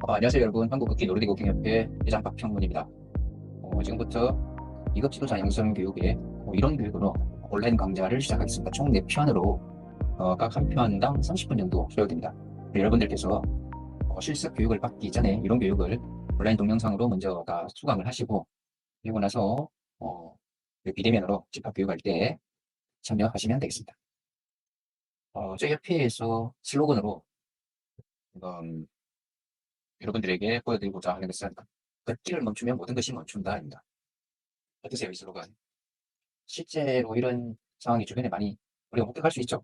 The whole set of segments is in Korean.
안녕하세요 여러분. 한국극기 노르디국행협회 회장 박형문입니다. 지금부터 2급 지도자 양성 교육의 이론 교육으로 온라인 강좌를 시작하겠습니다. 총 4편으로 각 한 편당 30분 정도 소요됩니다. 여러분들께서 실습 교육을 받기 전에 이론 교육을 온라인 동영상으로 먼저 다 수강을 하시고, 그리고 나서 비대면으로 집합 교육할 때 참여하시면 되겠습니다. 저희 협회에서 슬로건으로 음, 여러분들에게 보여드리고자 하는 것은 걷기를 멈추면 모든 것이 멈춘다입니다. 어떠세요, 이 슬로건? 실제로 이런 상황이 주변에 많이 우리가 목격할 수 있죠.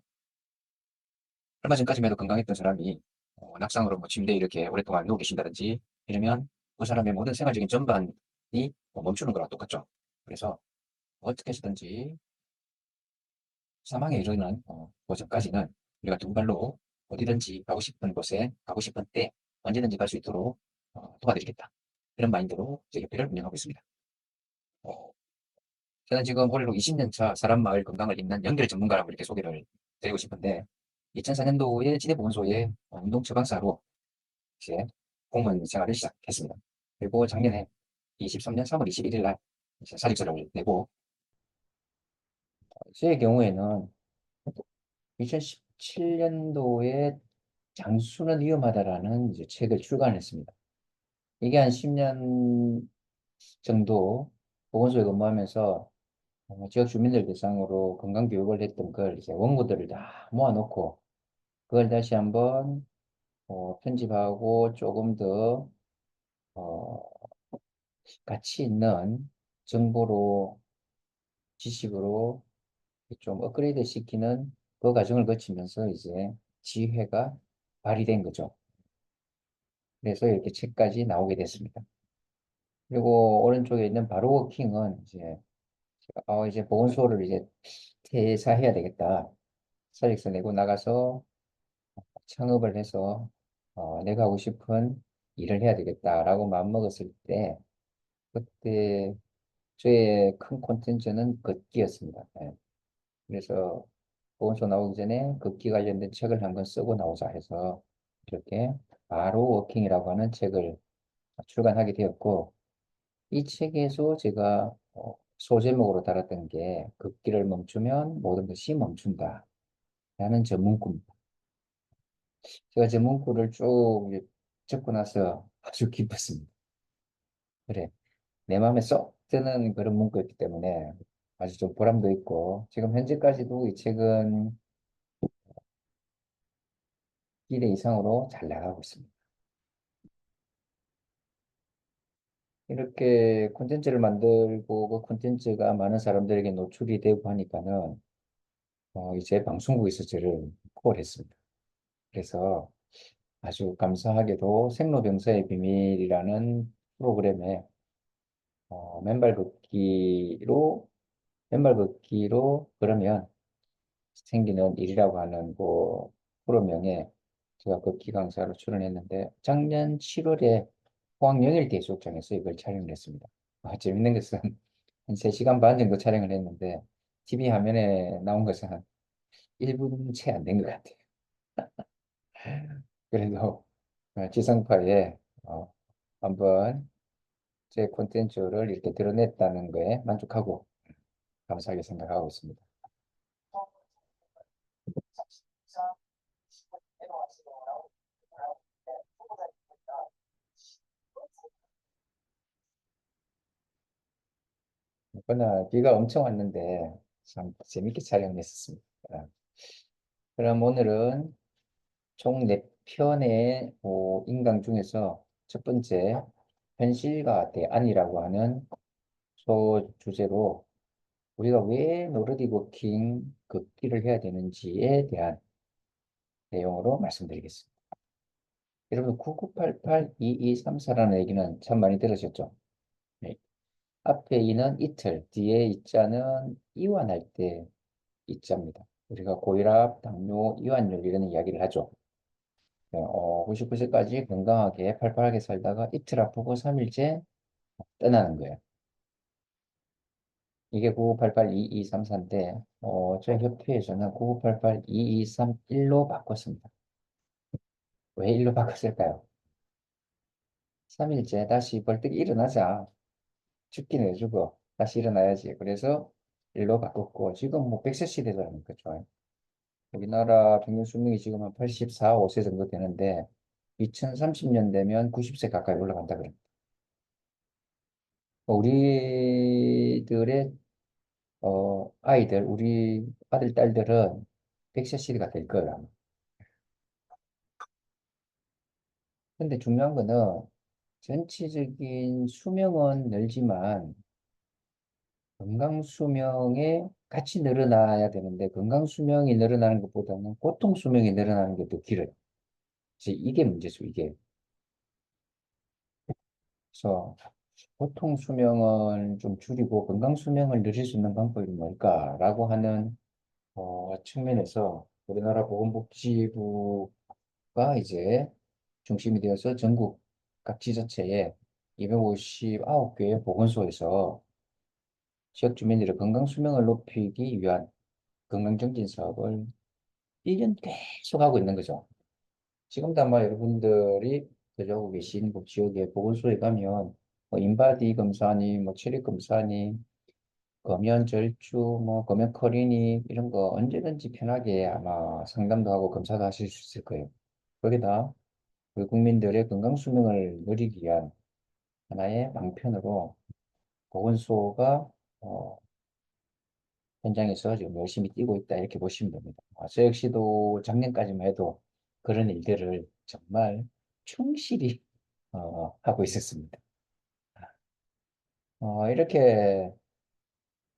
얼마 전까지만 해도 건강했던 사람이 낙상으로 뭐 침대에 이렇게 오랫동안 누워 계신다든지 이러면 그 사람의 모든 생활적인 전반이 멈추는 거랑 똑같죠. 그래서 어떻게 해서든지 사망에 이르는 그 전까지는 우리가 두 발로 어디든지 가고 싶은 곳에 가고 싶은 때 언제든지 갈 수 있도록 도와드리겠다. 이런 마인드로 이제 협회를 운영하고 있습니다. 어, 저는 지금 올해로 20년 차 사람 마을 건강을 잇는 연결 전문가라고 이렇게 소개를 드리고 싶은데, 2004년도에 지대보건소의 운동 처방사로 이제 공무원 생활을 시작했습니다. 그리고 작년에 23년 3월 21일 날 이제 사직서를 내고, 저의 경우에는 2017년도에 장수는 위험하다라는 이제 책을 출간했습니다. 이게 한 10년 정도 보건소에 근무하면서 지역 주민들 대상으로 건강교육을 했던 걸 이제 원고들을 다 모아놓고 그걸 다시 한번 편집하고 조금 더 어, 가치 있는 정보로 지식으로 좀 업그레이드 시키는 그 과정을 거치면서 이제 지혜가 발휘된 거죠. 그래서 이렇게 책까지 나오게 됐습니다. 그리고 오른쪽에 있는 바로 워킹은 이제 보건소를 이제 퇴사해야 되겠다. 사직서 내고 나가서 창업을 해서 내가 하고 싶은 일을 해야 되겠다라고 마음먹었을 때, 그때 저의 큰 콘텐츠는 걷기였습니다. 예. 그래서 보건소 나오기 전에 걷기 관련된 책을 한권 쓰고 나오자 해서 이렇게 바로 워킹이라고 하는 책을 출간하게 되었고, 이 책에서 제가 소제목으로 달았던 게 걷기를 멈추면 모든 것이 멈춘다 라는 전문구입니다. 제가 전문구를 쭉 이제 적고 나서 아주 기뻤습니다. 그래, 내 마음에 쏙 드는 그런 문구였기 때문에 아주 좀 보람도 있고, 지금 현재까지도 이 책은 기대 이상으로 잘 나가고 있습니다. 이렇게 콘텐츠를 만들고 그 콘텐츠가 많은 사람들에게 노출이 되고 하니까는 이제 방송국에서 저를 콜했습니다. 그래서 아주 감사하게도 생로병사의 비밀이라는 프로그램에 맨발 걷기로 그러면 생기는 일이라고 하는 그 프로명에 제가 걷기 강사로 출연했는데, 작년 7월에 포항 영일대 해수욕장에서 이걸 촬영을 했습니다. 재밌는 것은 한 3시간 반 정도 촬영을 했는데 TV 화면에 나온 것은 한 1분 채 안 된 것 같아요. 그래도 지상파에 한번 제 콘텐츠를 이렇게 드러냈다는 거에 만족하고 감사하게 생각하고 있습니다. 그러나 비가 엄청 왔는데 참 재밌게 촬영했었습니다. 그럼 오늘은 총 4편의 인강 중에서 첫 번째 현실과 대안이라고 하는 소 주제로 우리가 왜 노르딕 워킹 걷기를 해야 되는지에 대한 내용으로 말씀드리겠습니다. 여러분 9988-2234라는 얘기는 참 많이 들으셨죠? 네. 앞에 이는 이틀, 뒤에 이자는 이완할 때 이자입니다. 우리가 고혈압, 당뇨, 이완율 이런 이야기를 하죠. 네, 99세까지 건강하게 팔팔하게 살다가 이틀 아프고 3일째 떠나는 거예요. 이게 9988-2234인데 저희 협회에서는 9988-2231로 바꿨습니다. 왜 1로 바꿨을까요? 3일째 다시 벌떡 일어나자. 죽긴 왜 죽어. 다시 일어나야지. 그래서 일로 바꿨고, 지금 뭐 100세 시대라는 거죠. 우리나라 평균 수명이 지금 한 84, 5세 정도 되는데, 2030년 되면 90세 가까이 올라간다 그래. 우리들의 아이들, 우리 아들, 딸들은 100세 시대가 될 거야. 근데 중요한 거는 전체적인 수명은 늘지만 건강 수명에 같이 늘어나야 되는데 건강 수명이 늘어나는 것보다는 고통 수명이 늘어나는 게 더 길어요. 그래서 이게 문제죠, 이게. 그래서 고통 수명을 좀 줄이고 건강 수명을 늘릴 수 있는 방법이 뭘까라고 하는 측면에서 우리나라 보건복지부가 이제 중심이 되어서 전국 각 지자체에 259개의 보건소에서 지역 주민들의 건강 수명을 높이기 위한 건강정진 사업을 1년 계속 하고 있는 거죠. 지금도 아마 여러분들이 거주하고 계신 그 지역의 보건소에 가면 뭐 인바디 검사니 뭐 체력 검사니 검연 절주 뭐 검연 커리니 이런 거 언제든지 편하게 아마 상담도 하고 검사도 하실 수 있을 거예요. 거기다 우리 국민들의 건강 수명을 누리기 위한 하나의 방편으로 보건소가 어, 현장에서 지금 열심히 뛰고 있다 이렇게 보시면 됩니다. 저 역시도 작년까지만 해도 그런 일들을 정말 충실히 하고 있었습니다. 이렇게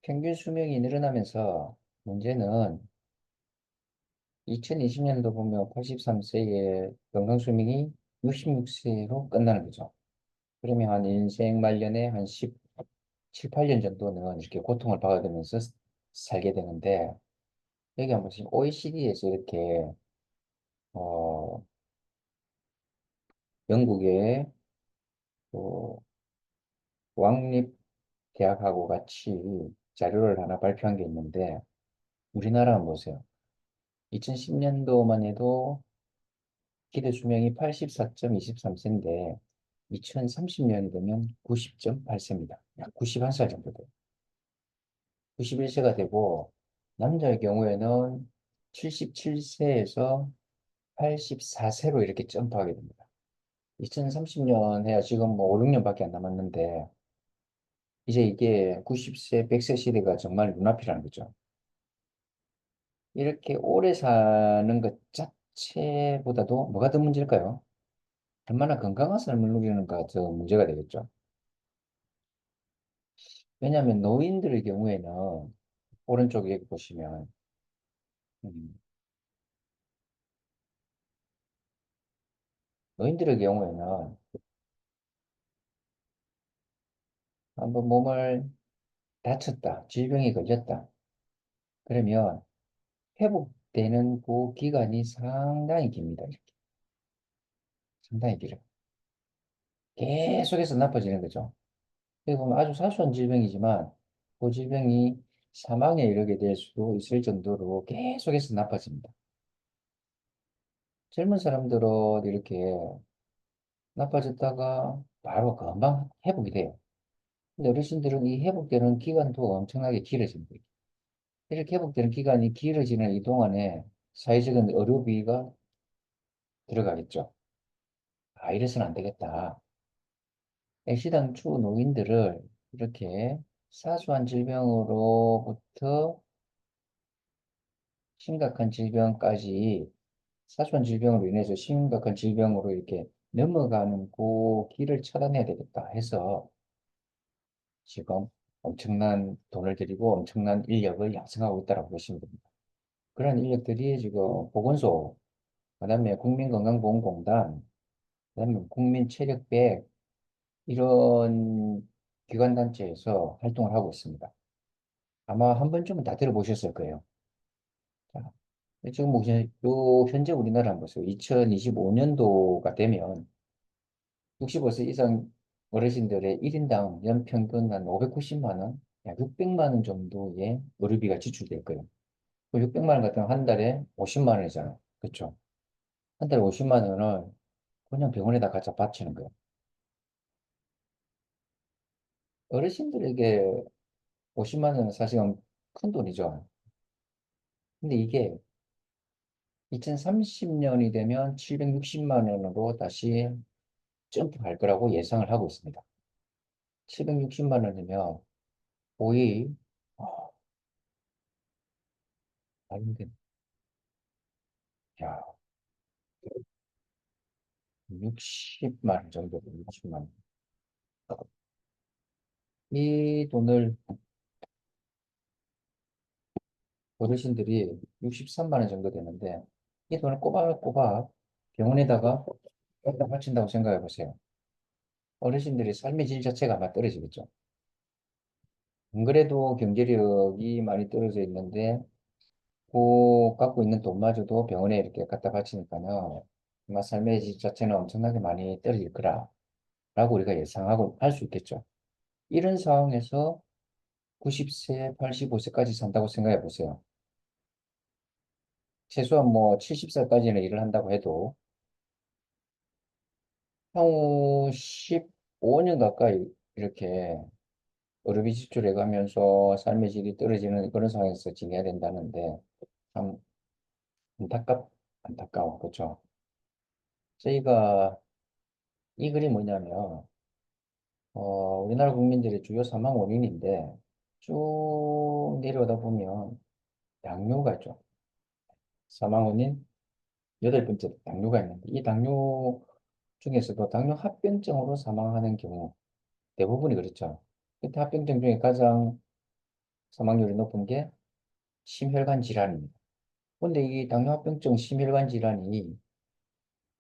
평균 수명이 늘어나면서 문제는 2020년도 보면 83세의 건강 수명이 66세로 끝나는 거죠. 그러면 한 인생 말년에 한 17, 8년 정도는 이렇게 고통을 받아들면서 살게 되는데 여기 한번 지금 OECD에서 이렇게 어, 영국의 또 왕립대학하고 같이 자료를 하나 발표한 게 있는데 우리나라 한번 보세요. 2010년도만 해도 기대 수명이 84.23세인데 2030년이 되면 90.8세입니다. 약 91살 정도 돼요. 91세가 되고 남자의 경우에는 77세에서 84세로 이렇게 점프하게 됩니다. 2030년 해야 지금 뭐 5, 6년밖에 안 남았는데 이제 이게 90세, 100세 시대가 정말 눈앞이라는 거죠. 이렇게 오래 사는 것 자체보다도 뭐가 더 문제일까요? 얼마나 건강한 삶을 누리는가 더 문제가 되겠죠. 왜냐하면 노인들의 경우에는 오른쪽에 보시면 음, 노인들의 경우에는 한번 몸을 다쳤다, 질병이 걸렸다. 그러면 회복되는 그 기간이 상당히 깁니다. 이렇게. 상당히 길어요. 계속해서 나빠지는 거죠. 여기 보면 아주 사소한 질병이지만 그 질병이 사망에 이르게 될 수도 있을 정도로 계속해서 나빠집니다. 젊은 사람들은 이렇게 나빠졌다가 바로 금방 회복이 돼요. 근데 어르신들은 이 회복되는 기간도 엄청나게 길어집니다. 이렇게 회복되는 기간이 길어지는 이 동안에 사회적인 의료비가 들어가겠죠. 이래서는 안 되겠다. 애시당초 노인들을 이렇게 사소한 질병으로부터 심각한 질병까지 사소한 질병으로 인해서 심각한 질병으로 이렇게 넘어가는 그 길을 차단해야 되겠다 해서 지금 엄청난 돈을 들이고 엄청난 인력을 양성하고 있다고 보시면 됩니다. 그런 인력들이 지금 보건소, 그다음에 국민건강보험공단, 그다음에 국민체력백 이런 기관단체에서 활동을 하고 있습니다. 아마 한 번쯤은 다 들어보셨을 거예요. 자, 지금 뭐 현재 우리나라 한번 보세요. 2025년도가 되면 65세 이상 어르신들의 1인당 연평균 한 590만 원, 약 600만 원 정도의 의료비가 지출될 거예요. 그 600만 원 같은 한 달에 50만 원이잖아요. 그렇죠? 한 달에 50만 원을 그냥 병원에다 갖다 바치는 거예요. 어르신들에게 50만 원은 사실은 큰 돈이죠. 근데 이게 2030년이 되면 760만 원으로 다시 점프할 거라고 예상을 하고 있습니다. 760만 원이면 거의, 아닌데, 야, 60만 원 정도, 60만 원. 이 돈을 어르신들이 63만 원 정도 되는데, 이 돈을 꼬박꼬박 병원에다가 갖다 바친다고 생각해 보세요. 어르신들의 삶의 질 자체가 아마 떨어지겠죠. 안 그래도 경제력이 많이 떨어져 있는데, 그 갖고 있는 돈마저도 병원에 이렇게 갖다 바치니까요. 아마 삶의 질 자체는 엄청나게 많이 떨어질 거라라고 우리가 예상하고 할 수 있겠죠. 이런 상황에서 90세, 85세까지 산다고 생각해 보세요. 최소한 뭐 70살까지는 일을 한다고 해도 향후 15년 가까이 이렇게 의료비 지출해 가면서 삶의 질이 떨어지는 그런 상황에서 지내야 된다는데 참 안타까워. 그렇죠? 저희가 이 글이 뭐냐면 우리나라 국민들의 주요 사망 원인인데 쭉 내려오다 보면 당뇨가 있죠. 사망 원인 여덟 번째 당뇨가 있는데 이 당뇨 중에서도 당뇨 합병증으로 사망하는 경우 대부분이 그렇죠. 그때 합병증 중에 가장 사망률이 높은 게 심혈관 질환입니다. 근데 이 당뇨 합병증 심혈관 질환이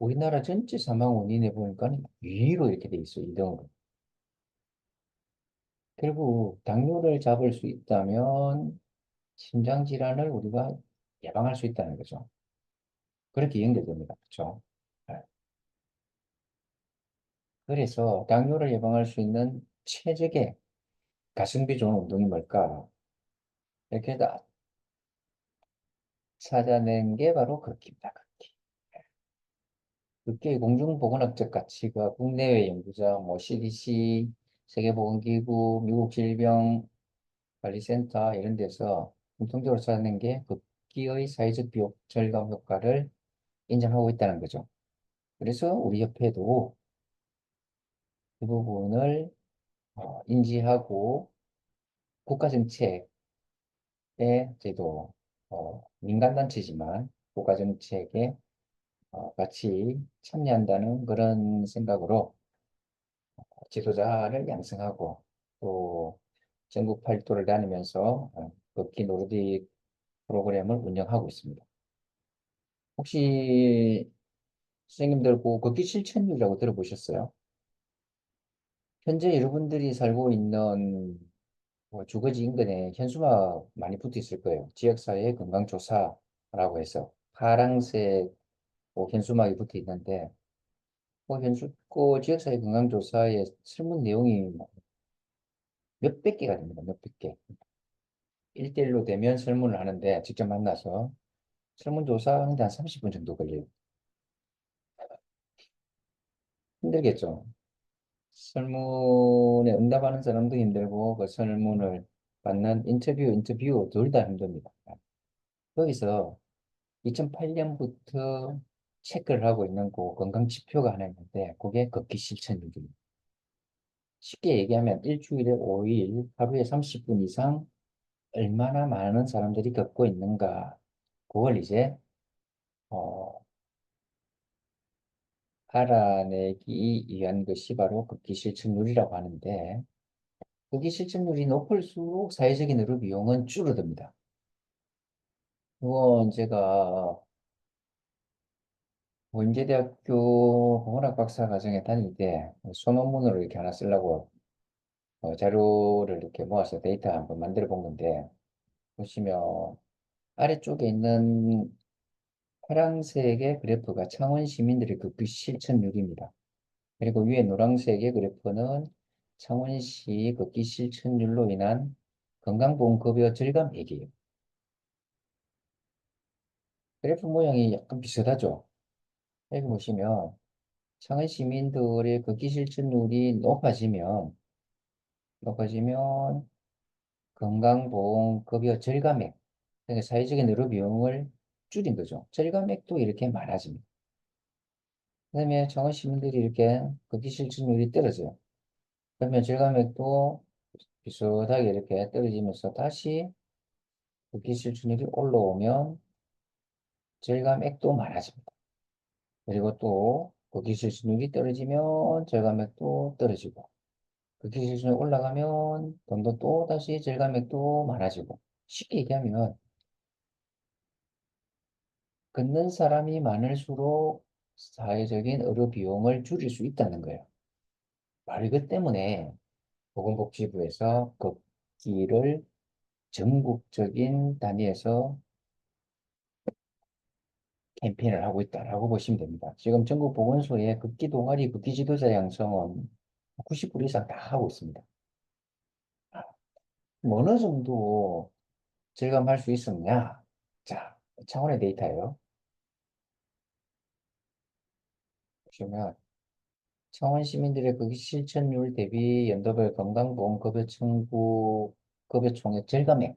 우리나라 전체 사망 원인에 보니까 위로 이렇게 돼 있어요. 2등으로. 결국 당뇨를 잡을 수 있다면 심장 질환을 우리가 예방할 수 있다는 거죠. 그렇게 연결됩니다. 그렇죠? 네. 그래서 당뇨를 예방할 수 있는 최적의 가성비 좋은 운동이 뭘까? 이렇게 다 찾아낸 게 바로 걷기입니다. 걷기. 걷기의 공중보건학적 가치가 국내외 연구자, 뭐 CDC, 세계보건기구, 미국 질병관리센터 이런 데서 공통적으로 찾아낸 게 걷기의 사회적 비용 절감 효과를 인정하고 있다는 거죠. 그래서 우리 협회도 그 부분을 인지하고 국가 정책에 저희도 민간단체지만 국가 정책에 같이 참여한다는 그런 생각으로 지도자를 양성하고 또 전국 팔도를 다니면서 걷기 노르딕 프로그램을 운영하고 있습니다. 혹시 선생님들 그 걷기 실천율이라고 들어보셨어요? 현재 여러분들이 살고 있는 주거지 인근에 현수막 많이 붙어 있을 거예요. 지역사회 건강조사라고 해서 파란색 현수막이 붙어 있는데 그 지역사회 건강조사의 설문 내용이 뭐 몇백 개가 됩니다. 몇백 개. 1대1로 되면 설문을 하는데 직접 만나서 설문조사 하는데 한 30분 정도 걸려요. 힘들겠죠. 설문에 응답하는 사람도 힘들고 그 설문을 받는 인터뷰 둘 다 힘듭니다. 거기서 2008년부터 체크를 하고 있는 그 건강 지표가 하나 있는데 그게 걷기 실천율입니다. 쉽게 얘기하면 일주일에 5일 하루에 30분 이상 얼마나 많은 사람들이 걷고 있는가 그걸 이제 어, 알아내기 위한 것이 바로 걷기 실천율이라고 하는데 걷기 실천율이 높을수록 사회적인 의료 비용은 줄어듭니다. 이건 제가 원제대학교 공원학 박사 과정에 다닐 때 소논문으로 이렇게 하나 쓰려고 자료를 이렇게 모아서 데이터 한번 만들어 본 건데 보시면 아래쪽에 있는 파란색의 그래프가 창원 시민들의 걷기 실천율입니다. 그리고 위에 노란색의 그래프는 창원시 걷기 실천율로 인한 건강보험급여 절감액이에요. 그래프 모양이 약간 비슷하죠? 여기 보시면 창원 시민들의 걷기 실천율이 높아지면 높아지면 건강보험급여 절감액, 그러니까 사회적인 의료 비용을 줄인 거죠. 절감액도 이렇게 많아집니다. 그다음에 창원 시민들이 이렇게 급기 실천율이 떨어져요. 그러면 절감액도 비슷하게 이렇게 떨어지면서 다시 급기 실천율이 올라오면 절감액도 많아집니다. 그리고 또 급기 실천율이 떨어지면 절감액도 떨어지고 급기 실천율이 올라가면 돈도 또 다시 절감액도 많아지고 쉽게 얘기하면 걷는 사람이 많을수록 사회적인 의료 비용을 줄일 수 있다는 거예요. 바로 이것 때문에 보건복지부에서 걷기를 전국적인 단위에서 캠페인을 하고 있다라고 보시면 됩니다. 지금 전국 보건소에 걷기 동아리, 걷기 지도자 양성은 90% 이상 다 하고 있습니다. 어느 정도 절감할 수 있었냐? 자, 차원의 데이터예요. 보시면 창원 시민들의 그 실천율 대비 연도별 건강보험 급여 청구 급여 총액 절감액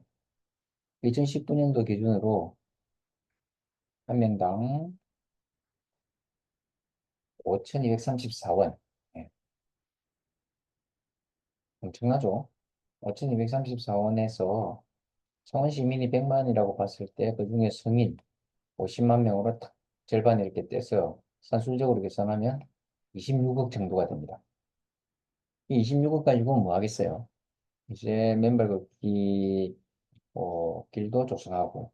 2019년도 기준으로 한 명당 5,234원. 예, 엄청나죠? 5,234원에서 창원 시민이 100만이라고 봤을 때 그중에 성인 50만 명으로 딱 절반 이렇게 떼서 산술적으로 계산하면 26억 정도가 됩니다. 이 26억 가지고 뭐 하겠어요? 이제 맨발 걷기 길도 조성하고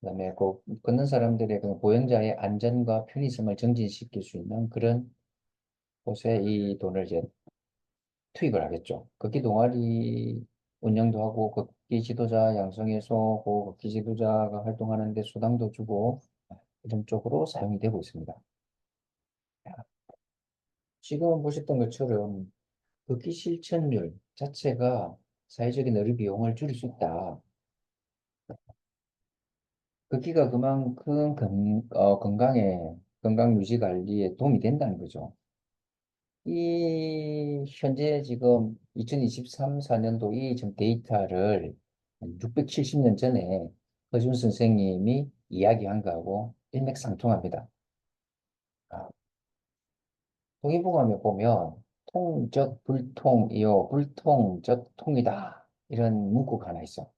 그다음에 그 걷는 사람들의 그 보행자의 안전과 편의성을 증진시킬 수 있는 그런 곳에 이 돈을 이제 투입을 하겠죠. 걷기 동아리 운영도 하고 걷기 지도자 양성해서 그 걷기 지도자가 활동하는데 수당도 주고 이런 쪽으로 사용이 되고 있습니다. 지금 보셨던 것처럼 걷기 실천율 자체가 사회적인 의료 비용을 줄일 수 있다. 걷기가 그만큼 건강 유지 관리에 도움이 된다는 거죠. 이 현재 지금 2023, 4년도 이 지금 데이터를 670년 전에 허준 선생님이 이야기한 거하고 일맥상통합니다. 아, 동의보감에 보면 통적 불통이요 불통적 통이다 이런 문구가 하나 있어.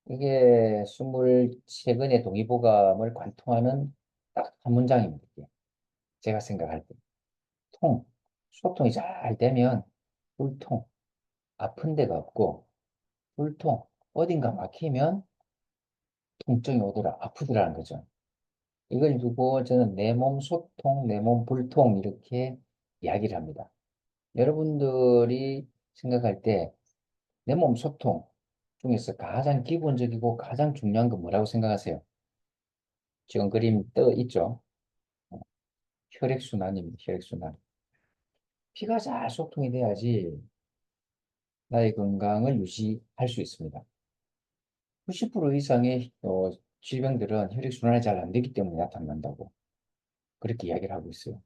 이게 23건의 동의보감을 관통하는 딱 한 문장입니다. 이게. 제가 생각할 때 통, 소통이 잘 되면 불통, 아픈 데가 없고 불통, 어딘가 막히면 통증이 오더라, 아프더라는 거죠. 이걸 두고 저는 내 몸 소통, 내 몸 불통 이렇게 이야기를 합니다. 여러분들이 생각할 때 내 몸 소통 중에서 가장 기본적이고 가장 중요한 건 뭐라고 생각하세요? 지금 그림 떠 있죠? 어, 혈액순환입니다. 혈액순환. 피가 잘 소통이 돼야지 나의 건강을 유지할 수 있습니다. 90% 이상의 질병들은 혈액순환이 잘 안 되기 때문에 나타난다고 그렇게 이야기를 하고 있어요.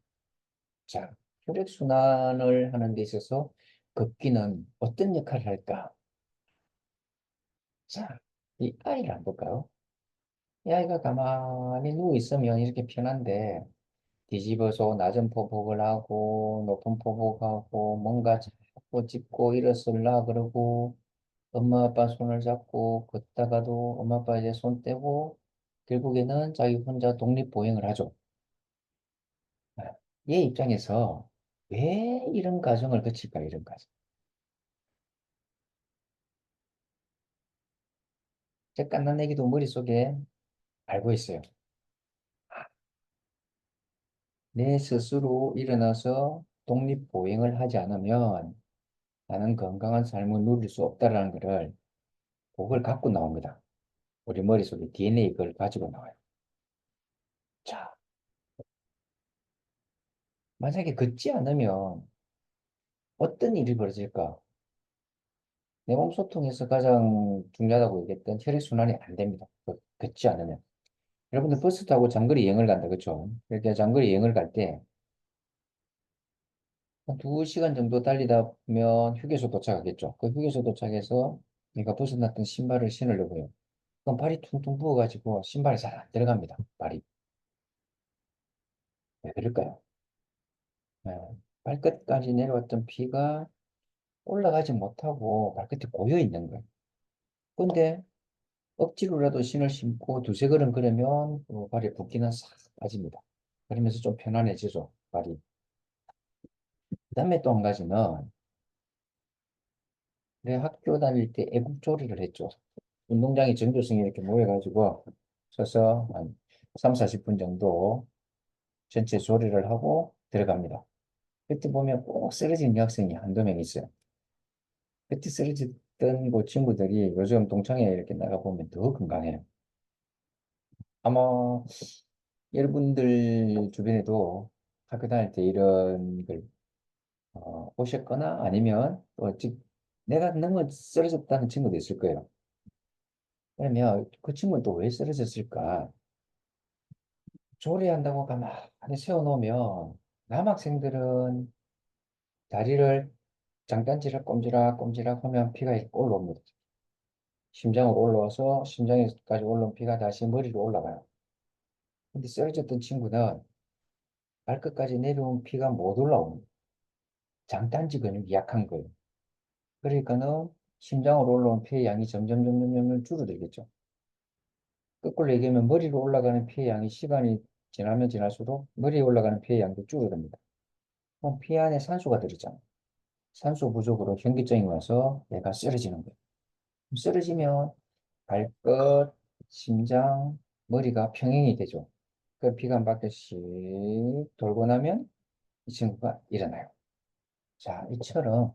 자, 혈액순환을 하는 데 있어서 걷기는 어떤 역할을 할까? 자, 이 아이를 한번 볼까요? 이 아이가 가만히 누워 있으면 이렇게 편한데 뒤집어서 낮은 포복을 하고 높은 포복하고 뭔가 자꾸 짚고 일어서려 그러고 엄마 아빠 손을 잡고 걷다가도 엄마 아빠 이제 손 떼고 결국에는 자기 혼자 독립보행을 하죠. 얘 입장에서 왜 이런 과정을 거칠까, 이런 과정. 제 깐난 얘기도 머릿속에 알고 있어요. 내 스스로 일어나서 독립보행을 하지 않으면 나는 건강한 삶을 누릴 수 없다라는 거를 그걸 갖고 나옵니다. 우리 머릿속에 DNA 그걸 가지고 나와요. 자, 만약에 걷지 않으면 어떤 일이 벌어질까? 내 몸 소통에서 가장 중요하다고 얘기했던 혈액순환이 안 됩니다. 걷지 않으면. 여러분들 버스 타고 장거리 여행을 간다, 그렇죠? 이렇게 장거리 여행을 갈 때 한 2시간 정도 달리다 보면 휴게소 도착하겠죠. 그 휴게소 도착해서 내가 벗어났던 신발을 신으려고요. 그럼 발이 퉁퉁 부어가지고 신발이 잘 안 들어갑니다. 발이. 왜 그럴까요? 네. 발끝까지 내려왔던 피가 올라가지 못하고 발끝이 고여 있는 거예요. 근데 억지로라도 신을 신고 두세 걸음 걸으면 발에 붓기는 싹 빠집니다. 그러면서 좀 편안해지죠, 발이. 그다음에 또 한 가지는 내 학교 다닐 때 애국조리를 했죠. 운동장에 전교생이 이렇게 모여가지고 서서 한 3, 40분 정도 전체 조리를 하고 들어갑니다. 그때 보면 꼭 쓰러진 여학생이 한두 명 있어요. 그때 쓰러졌던 그 친구들이 요즘 동창회 이렇게 나가보면 더 건강해요. 아마 여러분들 주변에도 학교 다닐 때 이런 걸 보셨거나 아니면 또 내가 너무 쓰러졌다는 친구도 있을 거예요. 그러면 그 친구는 또 왜 쓰러졌을까? 조리한다고 가만히 세워놓으면 남학생들은 다리를 장단지를 꼼지락꼼지락 하면 피가 이렇게 올라옵니다. 심장으로 올라와서 심장에까지 올라온 피가 다시 머리로 올라가요. 근데 쓰러졌던 친구는 발끝까지 내려온 피가 못 올라옵니다. 장단지 근육이 약한 거예요. 그러니까는 심장으로 올라온 피의 양이 점점 줄어들겠죠. 거꾸로 얘기하면 머리로 올라가는 피의 양이 시간이 지나면 지날수록 머리에 올라가는 피의 양도 줄어듭니다. 그럼 피 안에 산소가 들었잖아. 산소 부족으로 현기증이 와서 얘가 쓰러지는 거예요. 쓰러지면 발끝, 심장, 머리가 평행이 되죠. 그 피가 한 바퀴씩 돌고 나면 이 친구가 일어나요. 자, 이처럼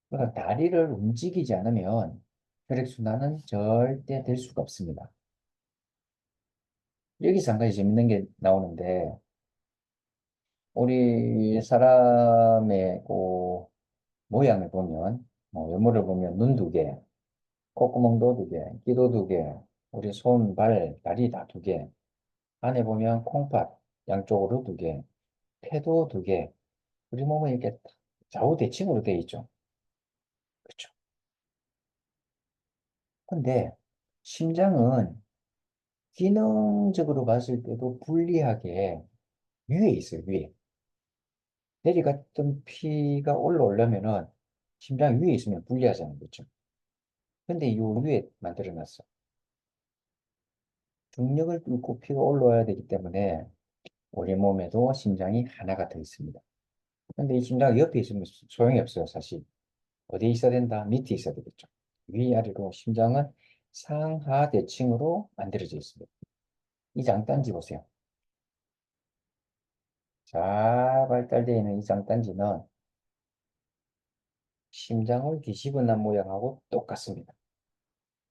그러니까 다리를 움직이지 않으면 혈액순환은 절대 될 수가 없습니다. 여기서 한 가지 재밌는 게 나오는데 우리 사람의 그 모양을 보면 외모를 보면 눈 두 개, 콧구멍도 두 개, 귀도 두 개, 우리 손, 발, 다리 다 두 개. 안에 보면 콩팥 양쪽으로 두 개, 폐도 두 개. 우리 몸은 이렇게 좌우 대칭으로 되어 있죠. 그렇죠. 근데 심장은 기능적으로 봤을 때도 불리하게 위에 있어요, 위에. 내리갔던 피가 올라오려면은 심장 위에 있으면 불리하잖아요, 그렇죠? 근데 이 위에 만들어 놨어. 중력을 뚫고 피가 올라와야 되기 때문에 우리 몸에도 심장이 하나가 더 있습니다. 근데 이 심장이 옆에 있으면 소용이 없어요, 사실. 어디에 있어야 된다? 밑에 있어야 되겠죠. 위아래로 심장은 상하 대칭으로 만들어져 있습니다. 이 장단지 보세요. 잘 발달되어 있는 이 장단지는 심장을 뒤집어 놓은 모양하고 똑같습니다.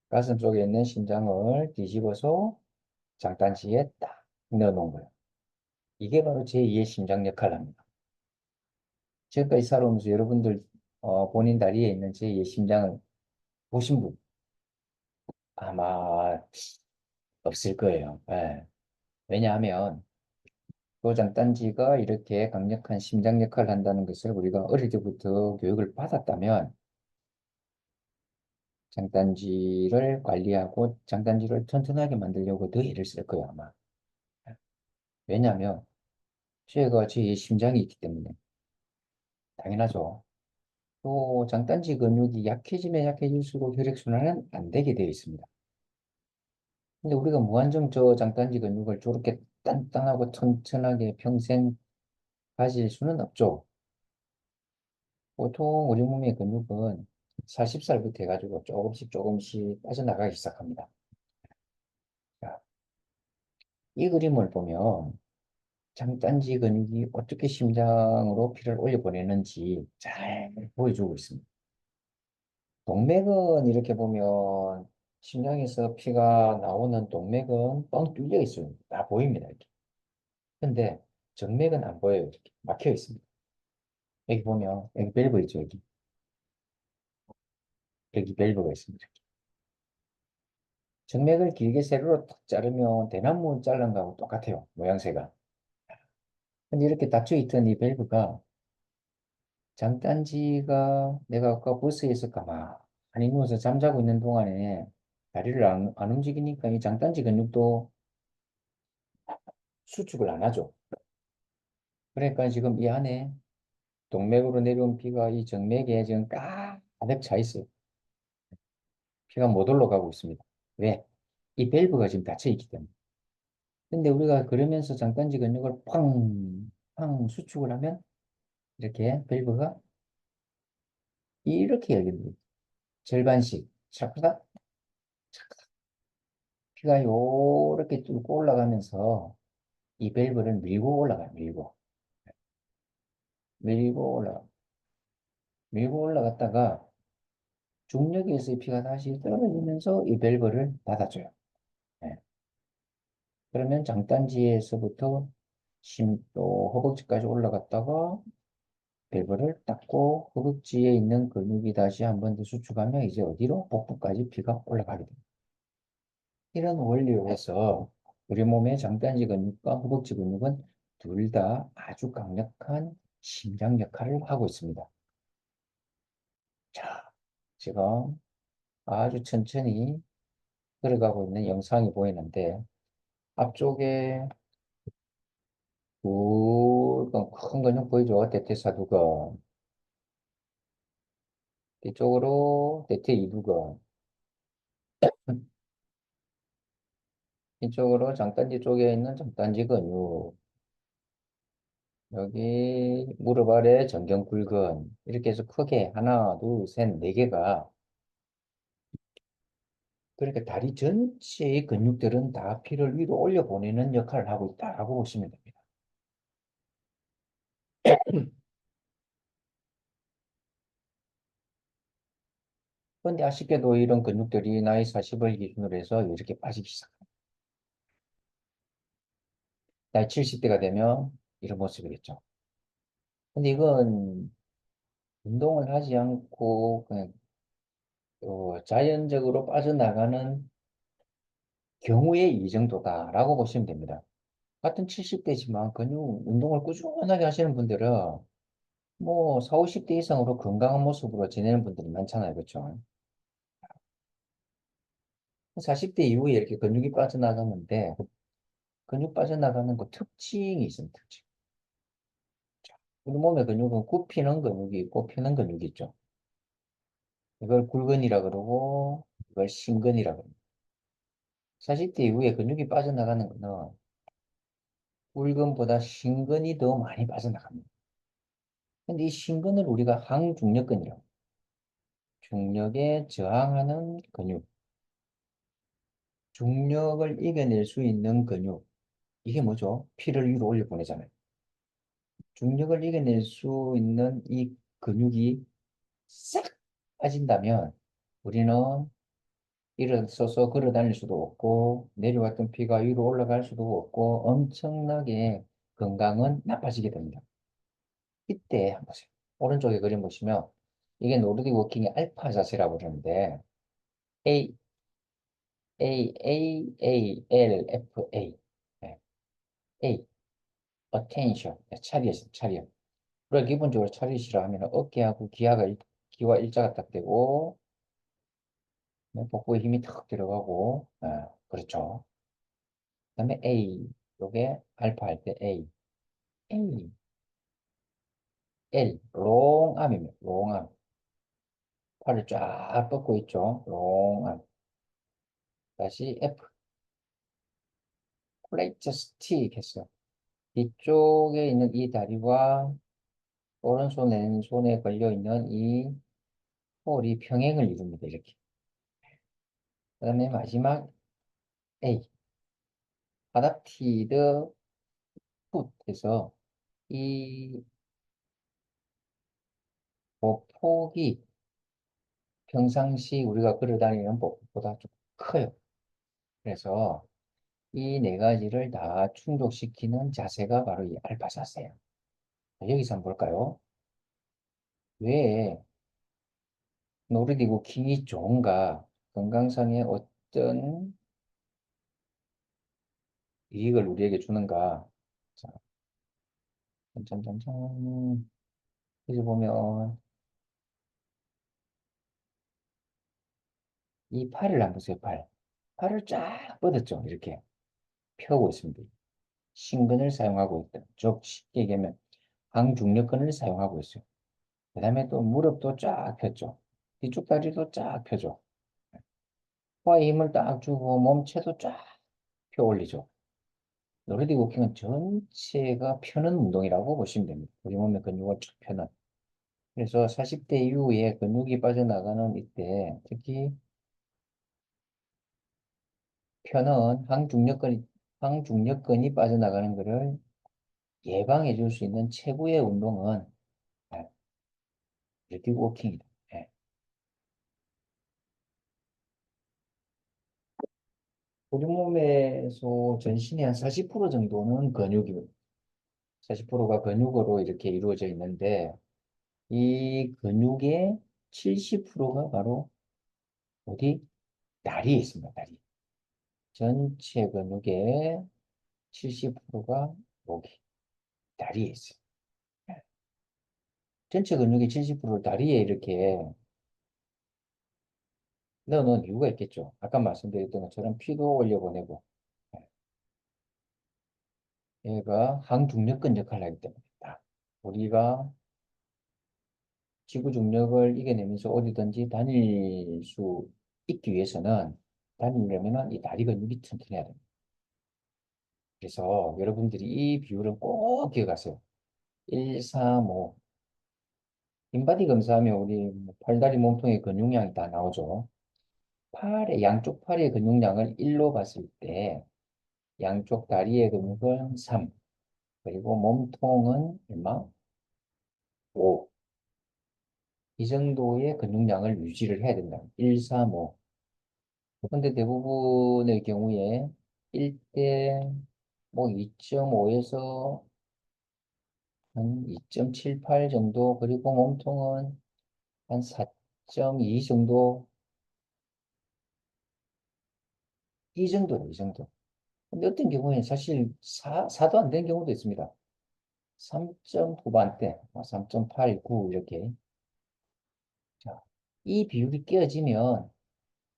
가슴 속에 있는 심장을 뒤집어서 장단지에 딱 넣어놓은 거예요. 이게 바로 제2의 심장 역할을 합니다. 지금까지 살아오면서 여러분들 본인 다리에 있는 제2의 심장을 보신 분 아마 없을 거예요. 예. 왜냐하면 그 장단지가 이렇게 강력한 심장 역할을 한다는 것을 우리가 어릴 때부터 교육을 받았다면 장단지를 관리하고 장단지를 튼튼하게 만들려고 더 애를 쓸 거예요, 아마. 왜냐하면 제가 제 심장이 있기 때문에 당연하죠. 또 장단지 근육이 약해지면 약해질수록 혈액순환은 안 되게 되어 있습니다. 근데 우리가 무한정 저 장단지 근육을 저렇게 단단하고 튼튼하게 평생 가질 수는 없죠. 보통 우리 몸의 근육은 40살부터 해가지고 조금씩 빠져나가기 시작합니다. 자, 이 그림을 보면 장단지 근육이 어떻게 심장으로 피를 올려보내는지 잘 보여주고 있습니다. 동맥은 이렇게 보면 심장에서 피가 나오는 동맥은 뻥 뚫려 있어요. 다 보입니다. 이렇게. 근데 정맥은 안 보여요. 이렇게 막혀 있습니다. 여기 보면 여기 밸브 있죠. 여기 밸브가 있습니다. 정맥을 길게 세로로 탁 자르면 대나무 자른 거하고 똑같아요. 모양새가. 근데 이렇게 닫혀 있던 이 밸브가 장단지가 내가 아까 버스에서 가만히 누워서 잠자고 있는 동안에 다리를 안 움직이니까 이 장단지 근육도 수축을 안 하죠. 그러니까 지금 이 안에 동맥으로 내려온 피가 이 정맥에 지금 가득 차 있어요. 피가 못 올라가고 있습니다. 왜? 이 밸브가 지금 닫혀 있기 때문에. 근데 우리가 그러면서 장단지 근육을 팡 수축을 하면 이렇게 밸브가 이렇게 열립니다. 절반씩 차크닥 차크닥 피가 요렇게 뚫고 올라가면서 이 밸브를 밀고 올라가요. 밀고 올라가. 밀고 올라갔다가 중력에서 이 피가 다시 떨어지면서 이 밸브를 닫아줘요. 네. 그러면 장단지에서부터 또 허벅지까지 올라갔다가 밸브를 닫고 허벅지에 있는 근육이 다시 한 번 더 수축하면 이제 어디로? 복부까지 피가 올라가게 됩니다. 이런 원리로 해서 우리 몸의 장단지 근육과 허벅지 근육은 둘 다 아주 강력한 심장 역할을 하고 있습니다. 자, 지금 아주 천천히 들어가고 있는 영상이 보이는데 앞쪽에 굵은 큰 근육 보이죠? 대퇴사두근. 뒤쪽으로 대퇴 이두근. 이쪽으로 장단지 쪽에 있는 장단지 근육. 여기 무릎 아래 정경굴근. 이렇게 해서 크게 하나, 둘, 셋, 네 개가 그러니까 다리 전체의 근육들은 다 피를 위로 올려보내는 역할을 하고 있다라고 보시면 됩니다. 그런데 아쉽게도 이런 근육들이 나이 40을 기준으로 해서 이렇게 빠지기 시작합니다. 나이 70대가 되면 이런 모습이겠죠. 근데 이건 운동을 하지 않고 그냥 자연적으로 빠져나가는 경우의 이 정도다라고 보시면 됩니다. 같은 70대지만 근육 운동을 꾸준하게 하시는 분들은 뭐 4, 50대 이상으로 건강한 모습으로 지내는 분들이 많잖아요. 그렇죠? 40대 이후에 이렇게 근육이 빠져나가는데 근육 빠져나가는 그 특징이 있습니다. 특징. 우리 몸의 근육은 굽히는 근육이 있고 펴는 근육이 있죠. 이걸 굴근이라 그러고 이걸 심근이라 그럽니다. 40대 이후에 근육이 빠져나가는 거는 굴근보다 심근이 더 많이 빠져나갑니다. 근데 이 심근을 우리가 항중력근이라고 해요. 중력에 저항하는 근육, 중력을 이겨낼 수 있는 근육. 이게 뭐죠? 피를 위로 올려보내잖아요. 중력을 이겨낼 수 있는 이 근육이 싹 빠진다면 우리는 일어서서 걸어 다닐 수도 없고 내려왔던 피가 위로 올라갈 수도 없고 엄청나게 건강은 나빠지게 됩니다. 이때 한번 보세요. 오른쪽에 그림 보시면 이게 노르딕 워킹의 알파 자세라고 그러는데 A, A, A, A, L, F, A. 네. A, attention. 네, 차렷, 차렷. 그래 기본적으로 차렷이라 하면 어깨하고 기와 일자가 딱 되고 네, 복부에 힘이 탁 들어가고 그렇죠. 그다음에 A, 요게 알파 할 때 A, A, L, 롱암입니다. 롱암. 팔을 쫙 뻗고 있죠. 롱암. 다시 F, 플레이트 스틱 했어요. 뒤쪽에 있는 이 다리와 손에 걸려 있는 이 홀이 평행을 이룹니다. 이렇게. 그다음에 마지막 A, 아답티드 풋에서 이 보폭이 평상시 우리가 걸어 다니는 보폭보다 좀 커요. 그래서 이 네 가지를 다 충족시키는 자세가 바로 이 알파 자세예요. 여기서 한번 볼까요? 왜 노르디고 킹이 좋은가? 건강상의 어떤 이익을 우리에게 주는가? 자, 짠짠짠짠. 여기 보면 이 팔을 한번 보세요, 팔. 팔을 쫙 뻗었죠. 이렇게 펴고 있습니다. 신근을 사용하고 있다. 쭉 쉽게 얘기하면 항중력근을 사용하고 있어요. 그 다음에 또 무릎도 쫙 폈죠. 뒤쪽 다리도 쫙 펴죠. 코에 힘을 딱 주고 몸체도 쫙 펴 올리죠. 노르딕 워킹은 전체가 펴는 운동이라고 보시면 됩니다. 우리 몸의 근육을 쫙 펴는. 그래서 40대 이후에 근육이 빠져나가는 이때 특히 펴는 항중력근이 빠져나가는 것을 예방해 줄 수 있는 최고의 운동은 노르딕 워킹이다. 예. 우리 몸에서 전신의 한 40% 정도는 근육이 40%가 근육으로 이렇게 이루어져 있는데 이 근육의 70%가 바로 어디? 다리에 있습니다. 다리. 전체 근육의 70%가 여기 다리에 있어요. 전체 근육의 70%를 다리에 이렇게 넣어놓은 이유가 있겠죠. 아까 말씀드렸던 것처럼 피도 올려보내고 얘가 항중력근 역할을 하기 때문이다. 우리가 지구 중력을 이겨내면서 어디든지 다닐 수 있기 위해서는 다니려면은 이 다리 근육이 튼튼해야 됩니다. 그래서 여러분들이 이 비율은 꼭 기억하세요. 1, 3, 5. 인바디 검사하면 우리 팔다리 몸통의 근육량이 다 나오죠. 양쪽 팔의 근육량을 1로 봤을 때 양쪽 다리의 근육은 3, 그리고 몸통은 얼마? 5. 이 정도의 근육량을 유지를 해야 된다. 1, 3, 5. 근데 대부분의 경우에 1대 뭐 2.5에서 한 2.78 정도, 그리고 몸통은 한 4.2 정도, 이 정도로, 이 정도. 근데 어떤 경우에는 사실 4도 안 되는 경우도 있습니다. 3점 후반대, 3.8, 9 이렇게. 자, 이 비율이 깨어지면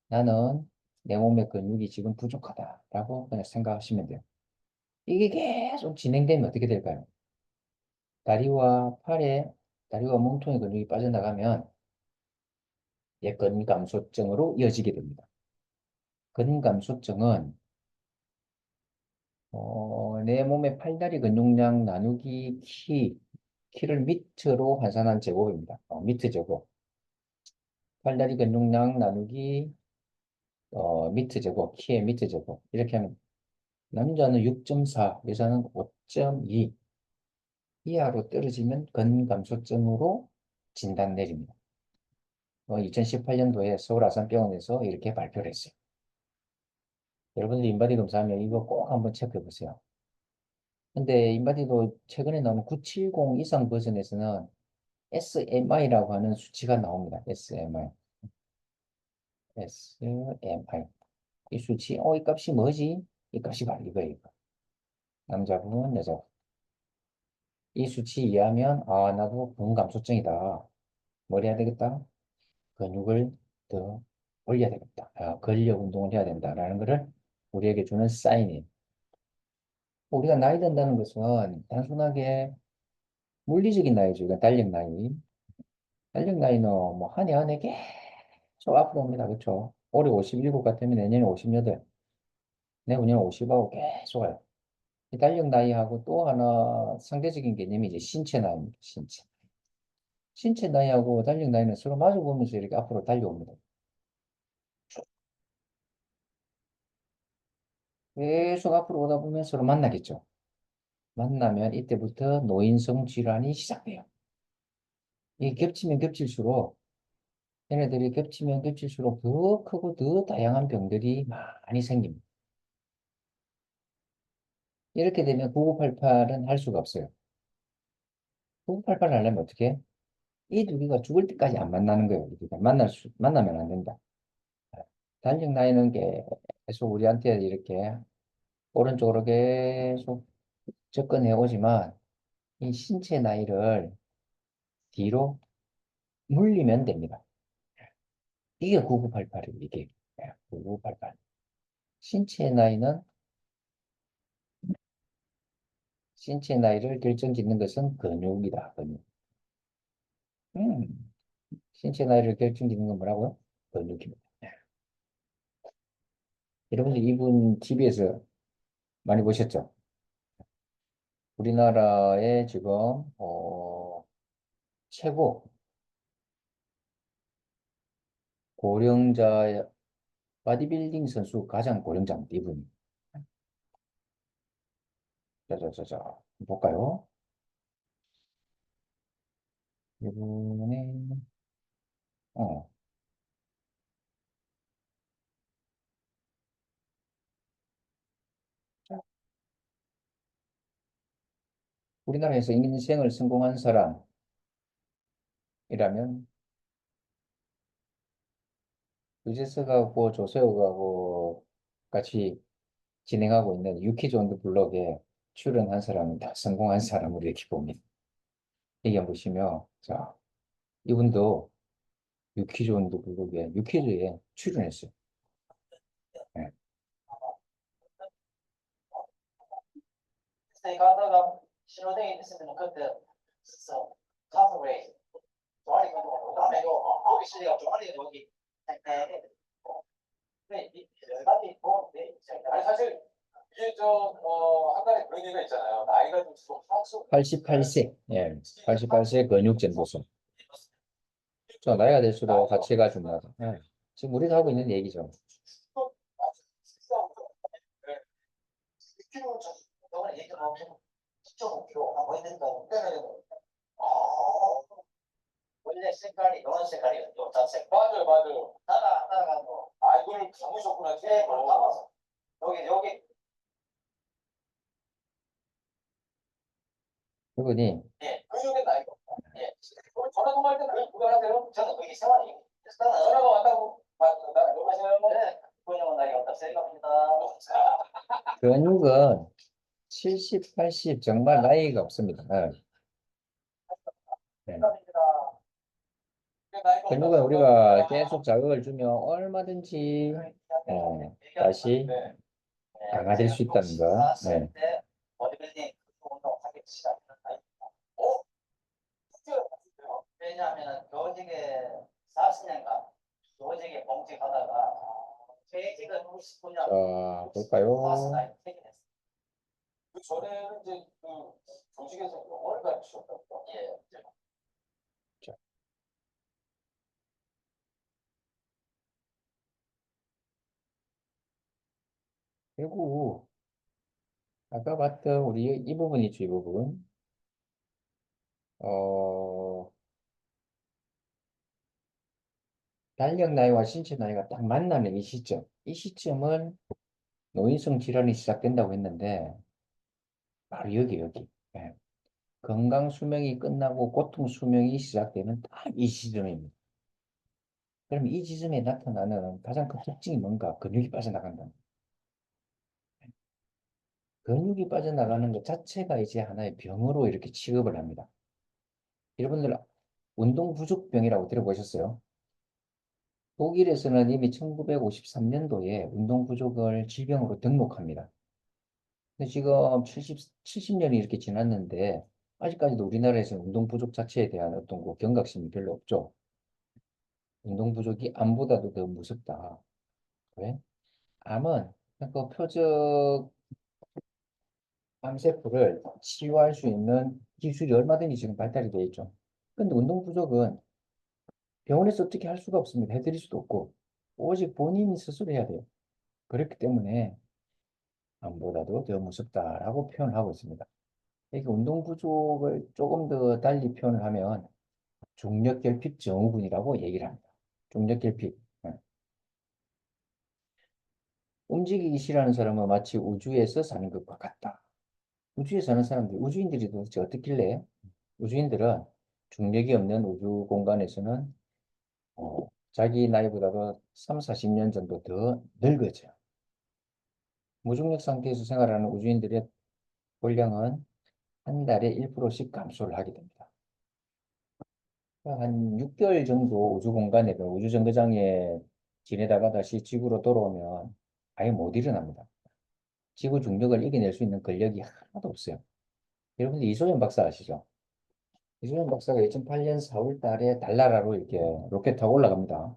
나는 내 몸의 근육이 지금 부족하다라고 그냥 생각하시면 돼요. 이게 계속 진행되면 어떻게 될까요? 다리와 팔에, 다리와 몸통의 근육이 빠져나가면 근감소증으로 이어지게 됩니다. 근감소증은 내 몸의 팔다리 근육량 나누기 키를 밑으로 환산한 제곱입니다. 미트 제곱. 팔다리 근육량 나누기 미트 제곱, 키의 미트 제곱. 이렇게 하면 남자는 6.4, 여자는 5.2 이하로 떨어지면 근감소증으로 진단 내립니다. 2018년도에 서울 아산병원에서 이렇게 발표를 했어요. 여러분들 인바디 검사하면 이거 꼭 한번 체크해 보세요. 근데 인바디도 최근에 나온 970 이상 버전에서는 SMI라고 하는 수치가 나옵니다. SMI. SMI. 이 수치, 이 값이 뭐지? 이 값이 바로 이거예요. 이거. 남자분, 여자분. 이 수치 이해하면, 아, 나도 근감소증이다. 뭘 해야 되겠다? 근육을 더 올려야 되겠다. 근력 운동을 해야 된다라는 것을 우리에게 주는 사인이에요. 우리가 나이 든다는 것은 단순하게 물리적인 나이죠. 이건 달력 나이. 달력 나이는 뭐 한 해 한 해 계속 앞으로 옵니다. 그렇죠? 올해 57 같으면 내년에 58, 내후년에 50하고 계속 와요. 이 달력 나이하고 또 하나 상대적인 개념이 이제 신체 나이입니다. 신체. 신체 나이하고 달력 나이는 서로 마주보면서 이렇게 앞으로 달려옵니다. 계속 앞으로 오다 보면 서로 만나겠죠. 만나면 이때부터 노인성 질환이 시작돼요. 이게 겹치면 겹칠수록 얘네들이 겹치면 겹칠수록 더 크고 더 다양한 병들이 많이 생깁니다. 이렇게 되면 9988은 할 수가 없어요. 9988 하려면 어떻게 해? 이 두 개가 죽을 때까지 안 만나는 거예요. 우리가 만나면 안 된다. 단식 나이는 계속 우리한테 이렇게 오른쪽으로 계속 접근해 오지만 이 신체 나이를 뒤로 물리면 됩니다. 이게 9988이에요, 이게. 9988. 신체 나이는, 신체 나이를 결정짓는 것은 근육이다, 근육. 음, 신체 나이를 결정짓는 건 뭐라고요? 근육입니다. 여러분들 이분 TV에서 많이 보셨죠? 우리나라의 지금, 최고 고령자, 바디빌딩 선수 가장 고령자입니다, 이분이. 자, 볼까요? 이분의, 어, 자, 우리나라에서 인생을 성공한 사람이라면, 유재석하고 조세호하고 같이 진행하고 있는 유키즈 온더 블럭에 출연한 사람은 다 성공한 사람으로 이렇게 봅니다. 얘기해 보시면, 자, 이분도 유키즈 온더 블럭에, 유키즈에 출연했어요. 네. 88세, 예, 88세 근육쟁보소. 저 나이가 될수록 가치가 중요하다. 예. 지금 우리가 하고 있는 얘기죠. 그분이 근육은 70, 80 정말 나이가 없습니다. 예. 네. 근육은 우리가 계속 자극을 주면 얼마든지 다시 강화될 수 있다는 거. 네. 자, 볼까요? 자, 그리고 아까 봤던 우리 이 부분이죠, 이 부분. 어, 달력 나이와 신체 나이가 딱 만나는 이 시점. 이 시점은 노인성 질환이 시작된다고 했는데, 바로 여기. 예. 건강 수명이 끝나고 고통 수명이 시작되는 딱 이 시점입니다. 그럼 이 지점에 나타나는 가장 큰 특징이 뭔가? 근육이 빠져나간다. 근육이 빠져나가는 것 자체가 이제 하나의 병으로 이렇게 취급을 합니다. 여러분들 운동 부족병이라고 들어보셨어요? 독일에서는 이미 1953년도에 운동 부족을 질병으로 등록합니다. 근데 지금 70년이 이렇게 지났는데 아직까지도 우리나라에서는 운동 부족 자체에 대한 어떤 그 경각심이 별로 없죠. 운동 부족이 암보다도 더 무섭다. 왜? 암은 그 표적 암세포를 치유할 수 있는 기술이 얼마든지 지금 발달이 되어 있죠. 근데 운동 부족은 병원에서 어떻게 할 수가 없습니다. 해드릴 수도 없고 오직 본인이 스스로 해야 돼요. 그렇기 때문에 암보다도 더 무섭다라고 표현을 하고 있습니다. 이게 운동 부족을 조금 더 달리 표현을 하면 중력결핍 증후군이라고 얘기를 합니다. 중력결핍. 예. 움직이기 싫어하는 사람은 마치 우주에서 사는 것과 같다. 우주에 사는 사람들, 우주인들이 도대체 어떻길래? 우주인들은 중력이 없는 우주 공간에서는 자기 나이보다도 3, 40년 정도 더 늙어져요. 무중력 상태에서 생활하는 우주인들의 골량은 한 달에 1%씩 감소를 하게 됩니다. 한 6개월 정도 우주 공간에, 그 우주 정거장에 지내다가 다시 지구로 돌아오면 아예 못 일어납니다. 지구 중력을 이겨낼 수 있는 근력이 하나도 없어요. 여러분들 이소연 박사 아시죠? 이소연 박사가 2008년 4월 달에 달나라로 이렇게 로켓 타고 올라갑니다.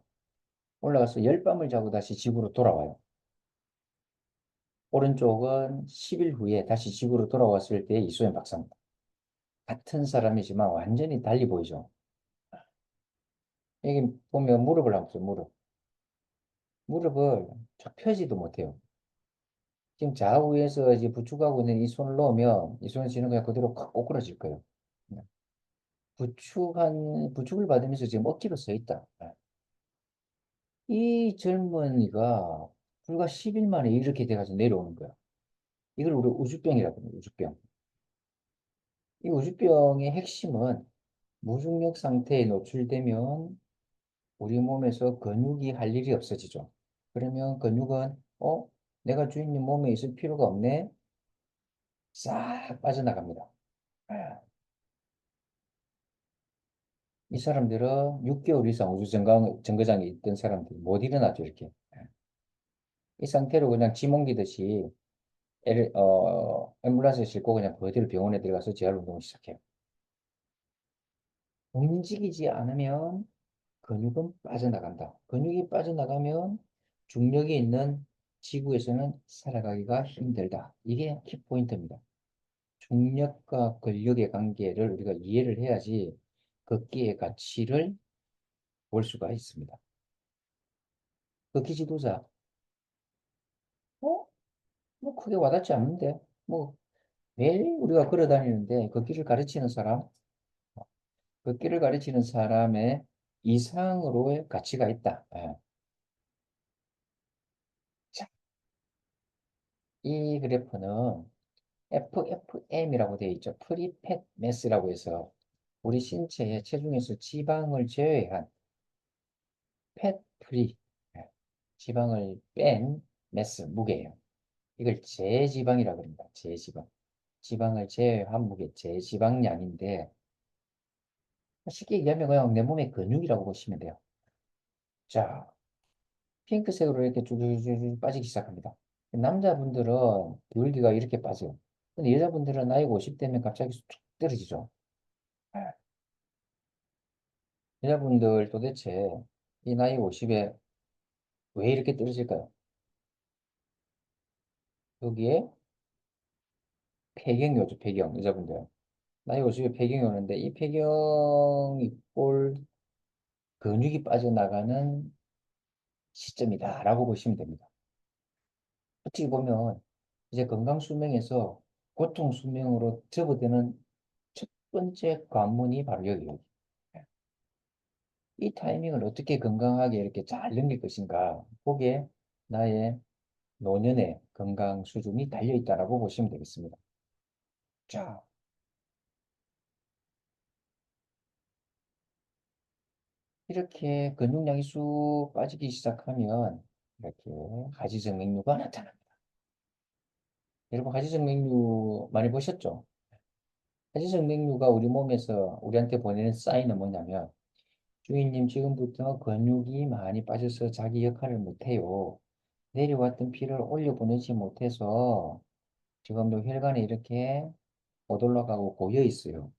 올라가서 열밤을 자고 다시 지구로 돌아와요. 오른쪽은 10일 후에 다시 지구로 돌아왔을 때 이소연 박사입니다. 같은 사람이지만 완전히 달리 보이죠. 여기 보면 무릎을 한번 보세요. 무릎을 쫙 펴지도 못해요. 지금 좌우에서 이제 부축하고 있는 이 손을 넣으면 이 손을 쥐는 그냥 그대로 콱 꼬꾸라질 거예요. 부축을 받으면서 지금 억지로 서 있다. 이 젊은이가 불과 10일 만에 이렇게 돼가지고 내려오는 거야. 이걸 우리 우주병이라고 합니다. 우주병. 이 우주병의 핵심은 무중력 상태에 노출되면 우리 몸에서 근육이 할 일이 없어지죠. 그러면 근육은 내가 주인님 몸에 있을 필요가 없네. 싹 빠져나갑니다. 아, 이 사람들은 6개월 이상 정거장에 있던 사람들이 못 일어나죠, 이렇게. 이 상태로 그냥 쥐 몽기듯이 앰뷸런스에 싣고 그냥 그대로 병원에 들어가서 재활 운동을 시작해요. 움직이지 않으면 근육은 빠져나간다. 근육이 빠져나가면 중력이 있는 지구에서는 살아가기가 힘들다. 이게 키포인트입니다. 중력과 근력의 관계를 우리가 이해를 해야지 걷기의 가치를 볼 수가 있습니다. 걷기 지도자, 어? 뭐 크게 와닿지 않는데, 뭐 매일 우리가 걸어 다니는데 걷기를 가르치는 사람, 걷기를 가르치는 사람의 이상으로의 가치가 있다. 예. 자, 이 그래프는 FFM이라고 되어 있죠. 프리팻 매스라고 해서 우리 신체의 체중에서 지방을 제외한 팻 프리, 예, 지방을 뺀 매스, 무게예요. 이걸 제지방이라고 합니다. 제지방. 지방을 제외한 무게, 제지방량인데 쉽게 얘기하면 그냥 내 몸의 근육이라고 보시면 돼요. 자, 핑크색으로 이렇게 쭉쭉쭉 빠지기 시작합니다. 남자분들은 기울기가 이렇게 빠져요. 근데 여자분들은 나이가 50대면 갑자기 쑥 떨어지죠. 여자분들 도대체 이 나이 50에 왜 이렇게 떨어질까요? 여기에 폐경이 오죠, 폐경. 여자분들. 나이 50에 폐경이 오는데 이 폐경이 꼴 근육이 빠져나가는 시점이다라고 보시면 됩니다. 어떻게 보면 이제 건강 수명에서 고통 수명으로 접어드는 첫 번째 관문이 바로 여기예요. 이 타이밍을 어떻게 건강하게 이렇게 잘 넘길 것인가. 거기에 나의 노년의 건강 수준이 달려 있다라고 보시면 되겠습니다. 자, 이렇게 근육량이 쑥 빠지기 시작하면 이렇게 하지정 맥류가 나타납니다. 여러분 하지정 맥류 많이 보셨죠? 하지정 맥류가 우리 몸에서 우리한테 보내는 사인은 뭐냐면 주인님 지금부터 근육이 많이 빠져서 자기 역할을 못해요. 내려왔던 피를 올려보내지 못해서 지금도 혈관에 이렇게 못 올라가고 고여 있어요.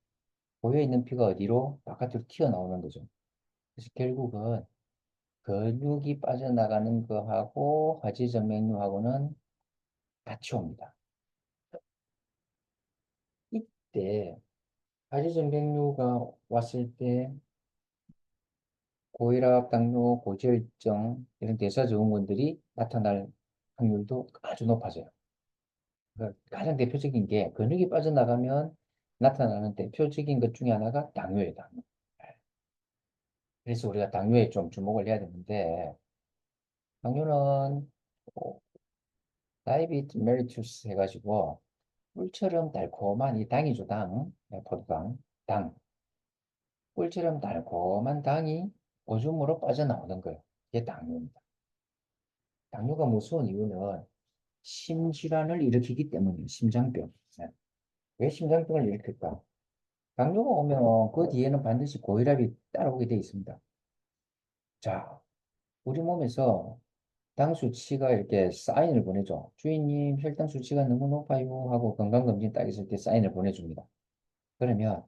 고여 있는 피가 어디로? 바깥으로 튀어나오는 거죠. 그래서 결국은 근육이 빠져나가는 거하고 화지정맥류하고는 같이 옵니다. 이때 화지정맥류가 왔을 때 고혈압, 당뇨, 고지혈증 이런 대사증후군들이 나타날 확률도 아주 높아져요. 가장 대표적인 게 근육이 빠져나가면 나타나는 대표적인 것 중에 하나가 당뇨예요, 당뇨. 그래서 우리가 당뇨에 좀 주목을 해야 되는데 당뇨는 다이비트 메리투스 해가지고 꿀처럼 달콤한 이 당이죠, 당. 네, 포도당, 당. 꿀처럼 달콤한 당이 오줌으로 빠져나오는 거예요. 이게 당뇨입니다. 당뇨가 무서운 이유는 심질환을 일으키기 때문이에요. 심장병. 네. 왜 심장병을 일으킬까? 당뇨가 오면 그 뒤에는 반드시 고혈압이 따라오게 돼 있습니다. 자, 우리 몸에서 당 수치가 이렇게 사인을 보내죠. 주인님, 혈당 수치가 너무 높아요 하고 건강검진 딱 있을 때 사인을 보내줍니다. 그러면,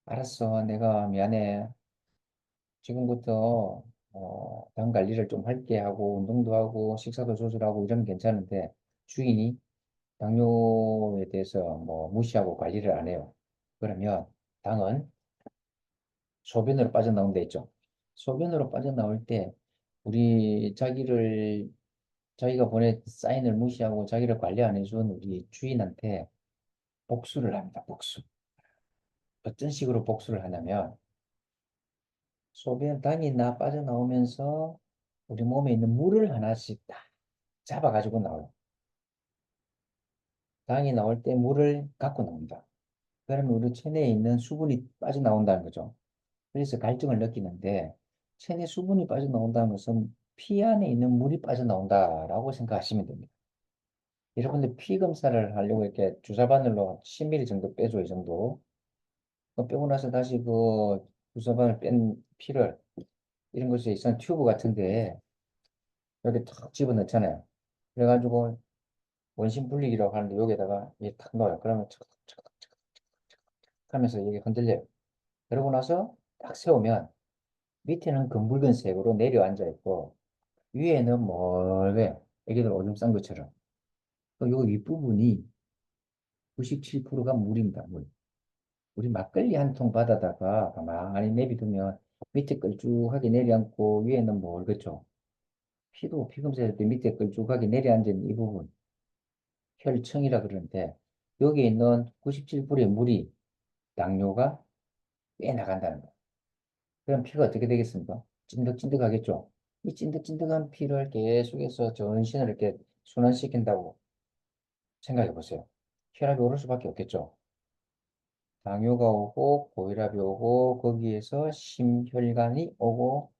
알았어. 내가 미안해. 지금부터 당 관리를 좀 할게 하고 운동도 하고 식사도 조절하고 이러면 괜찮은데 주인이 당뇨에 대해서 뭐 무시하고 관리를 안 해요. 그러면 당은 소변으로 빠져나온다 데 있죠. 소변으로 빠져나올 때 우리 자기가 보낸 사인을 무시하고 자기를 관리 안 해준 우리 주인한테 복수를 합니다. 복수. 어떤 식으로 복수를 하냐면 소변 당이 나 빠져나오면서 우리 몸에 있는 물을 하나씩 딱 잡아가지고 나와요. 당이 나올 때 물을 갖고 나온다. 그러면 우리 체내에 있는 수분이 빠져나온다는 거죠. 그래서 갈증을 느끼는데 체내 수분이 빠져나온다는 것은 피 안에 있는 물이 빠져나온다라고 생각하시면 됩니다. 여러분들 피 검사를 하려고 이렇게 주사 바늘로 10ml 정도 빼줘, 이 정도. 빼고 나서 다시 그 주사 바늘 뺀 피를 이런 것에 있는 튜브 같은데 이렇게 탁 집어넣잖아요. 그래가지고 원심 분리기라고 하는데 여기에다가 이게 탁 넣어요. 그러면 착착착착 하면서 이게 흔들려요. 그러고 나서 딱 세우면 밑에는 검붉은색으로 내려앉아 있고 위에는 멀게 애기들 오줌 싼 것처럼 요 윗부분이 97%가 물입니다. 물. 우리 막걸리 한 통 받아다가 가만히 내비두면 밑에 걸쭉하게 내려앉고 위에는 멀겠죠. 피도 피 검사할 때 밑에 걸쭉하게 내려앉은 이 부분 혈청이라 그러는데 여기에 있는 97%의 물이 당뇨가 빼나간다는 거예요. 그럼 피가 어떻게 되겠습니까? 찐득찐득하겠죠. 이 찐득찐득한 피를 계속해서 전신을 이렇게 순환시킨다고 생각해 보세요. 혈압이 오를 수밖에 없겠죠. 당뇨가 오고 고혈압이 오고 거기에서 심혈관이 오고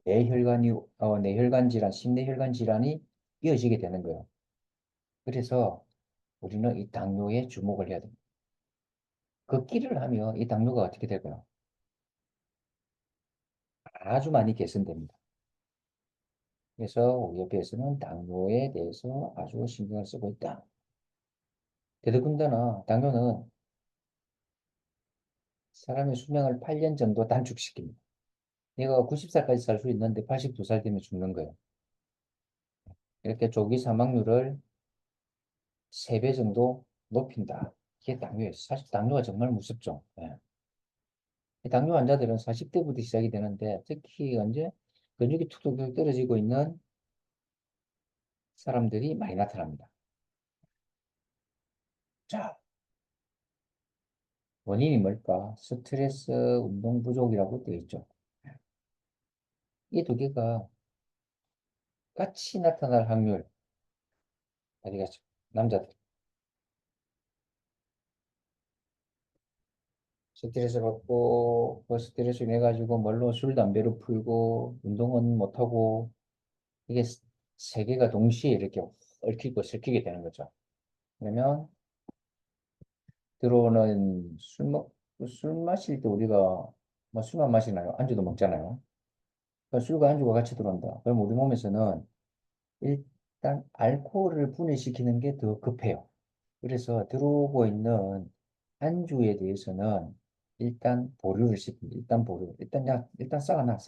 뇌혈관 질환, 심뇌혈관 질환이 이어지게 되는 거예요. 그래서 우리는 이 당뇨에 주목을 해야 됩니다. 걷기를 하면 이 당뇨가 어떻게 될까요? 아주 많이 개선됩니다. 그래서 우리 옆에서는 당뇨에 대해서 아주 신경을 쓰고 있다. 더더군다나 당뇨는 사람의 수명을 8년 정도 단축시킵니다. 얘가 90살까지 살 수 있는데 82살 되면 죽는 거예요. 이렇게 조기 사망률을 3배 정도 높인다. 이게 당뇨예요. 사실 당뇨가 정말 무섭죠. 예. 이 당뇨 환자들은 40대부터 시작이 되는데 특히 언제 근육이 툭툭툭 떨어지고 있는 사람들이 많이 나타납니다. 자, 원인이 뭘까? 스트레스, 운동 부족이라고 되어 있죠. 이 두 개가 같이 나타날 확률 어디 갔죠? 남자들 스트레스 받고 그 스트레스 인해 가지고 뭘로 술 담배로 풀고 운동은 못하고 이게 세 개가 동시에 이렇게 얽히고 설키게 되는 거죠. 그러면 들어오는 술 마실 때 우리가 뭐 술만 마시나요? 안주도 먹잖아요. 그러니까 술과 안주가 같이 들어온다. 그럼 우리 몸에서는 일단 알코올을 분해시키는 게 더 급해요. 그래서 들어오고 있는 안주에 대해서는 일단 보류를 시킵니다. 일단 보류. 일단 야, 일단 쌓아놔.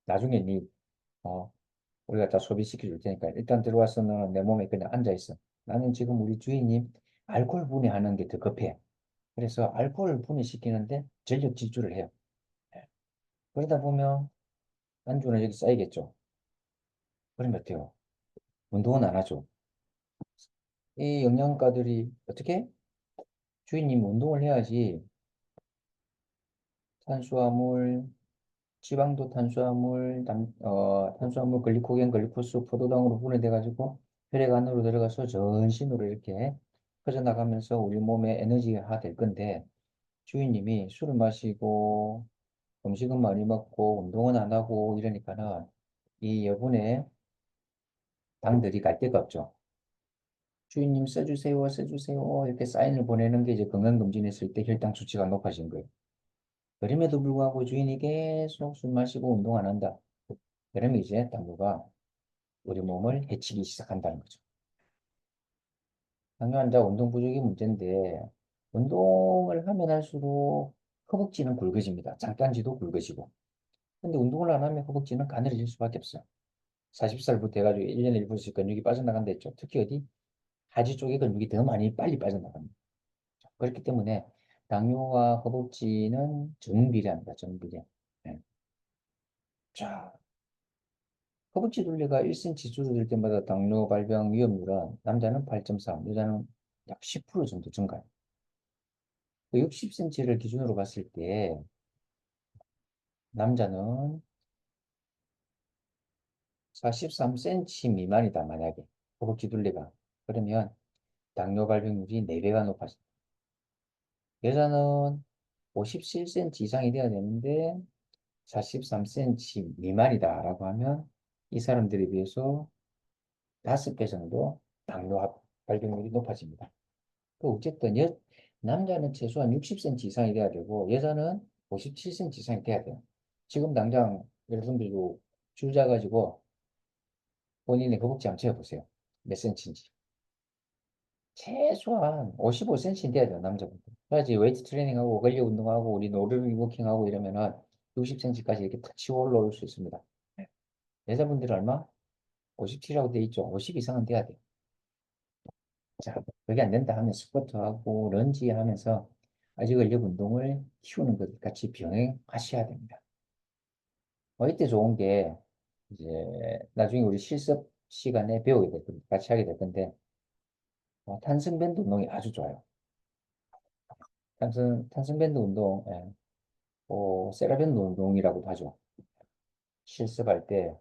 나중에 어, 우리가 다 소비시켜 줄 테니까 일단 들어와서는 내 몸에 그냥 앉아 있어. 나는 지금 우리 주인님 알코올 분해하는 게 더 급해. 그래서 알코올을 분해시키는데 전력 질주를 해요. 예. 그러다 보면 안주는 여기 쌓이겠죠. 그러면 어때요? 운동은 안 하죠. 이 영양가들이 어떻게? 주인님 운동을 해야지 탄수화물, 지방도 탄수화물, 탄수화물, 글리코겐, 글루코스, 포도당으로 분해돼가지고 혈액 안으로 들어가서 전신으로 이렇게 퍼져나가면서 우리 몸에 에너지가 될 건데 주인님이 술을 마시고 음식은 많이 먹고 운동은 안 하고 이러니까는 이 여분의 당들이 갈 데가 없죠. 주인님 써주세요, 써주세요. 이렇게 사인을 보내는 게 이제 건강검진했을 때 혈당 수치가 높아진 거예요. 그럼에도 불구하고 주인이 계속 술 마시고 운동 안 한다. 그러면 이제 당뇨가 우리 몸을 해치기 시작한다는 거죠. 당뇨 환자 운동 부족이 문제인데, 운동을 하면 할수록 허벅지는 굵어집니다. 장단지도 굵어지고. 근데 운동을 안 하면 허벅지는 가늘어질 수밖에 없어요. 40살부터 해가지고 1년에 1분씩 근육이 빠져나간다 했죠. 특히 어디? 하지 쪽에 근육이 더 많이 빨리 빠져나갑니다. 그렇기 때문에 당뇨와 허벅지는 정비례합니다. 정비례. 네. 자, 허벅지 둘레가 1cm 줄어들 때마다 당뇨 발병 위험률은 남자는 8.3, 여자는 약 10% 정도 증가해요. 60cm를 기준으로 봤을 때 남자는 43cm 미만이다, 만약에 허벅지 둘레가. 그러면 당뇨 발병률이 4배가 높아집니다. 여자는 57cm 이상이 돼야 되는데 43cm 미만이다라고 하면 이 사람들에 비해서 5배 정도 당뇨 발병률이 높아집니다. 어쨌든 남자는 최소한 60cm 이상이 돼야 되고 여자는 57cm 이상이 돼야 돼요. 지금 당장 여러분들도 줄 잡아가지고 본인의 허벅지 한번 재보세요. 몇 cm인지. 최소한 55cm 돼야 돼요, 남자분들. 그래야지 웨이트 트레이닝하고 근력 운동하고 우리 노르르 워킹하고 이러면은 60cm까지 이렇게 탁 치고 올라올 수 있습니다. 여자분들은 얼마? 57이라고 돼 있죠. 50 이상은 돼야 돼요. 자, 그게 안 된다 하면 스쿼트하고 런지 하면서 아직 근력 운동을 키우는 것 같이 병행하셔야 됩니다. 이때 좋은 게 이제 나중에 우리 실습 시간에 배우게 될 건데, 같이 하게 될 건데, 탄성밴드 운동이 아주 좋아요. 탄성밴드 운동, 예, 세라밴드 운동이라고도 하죠. 실습할 때,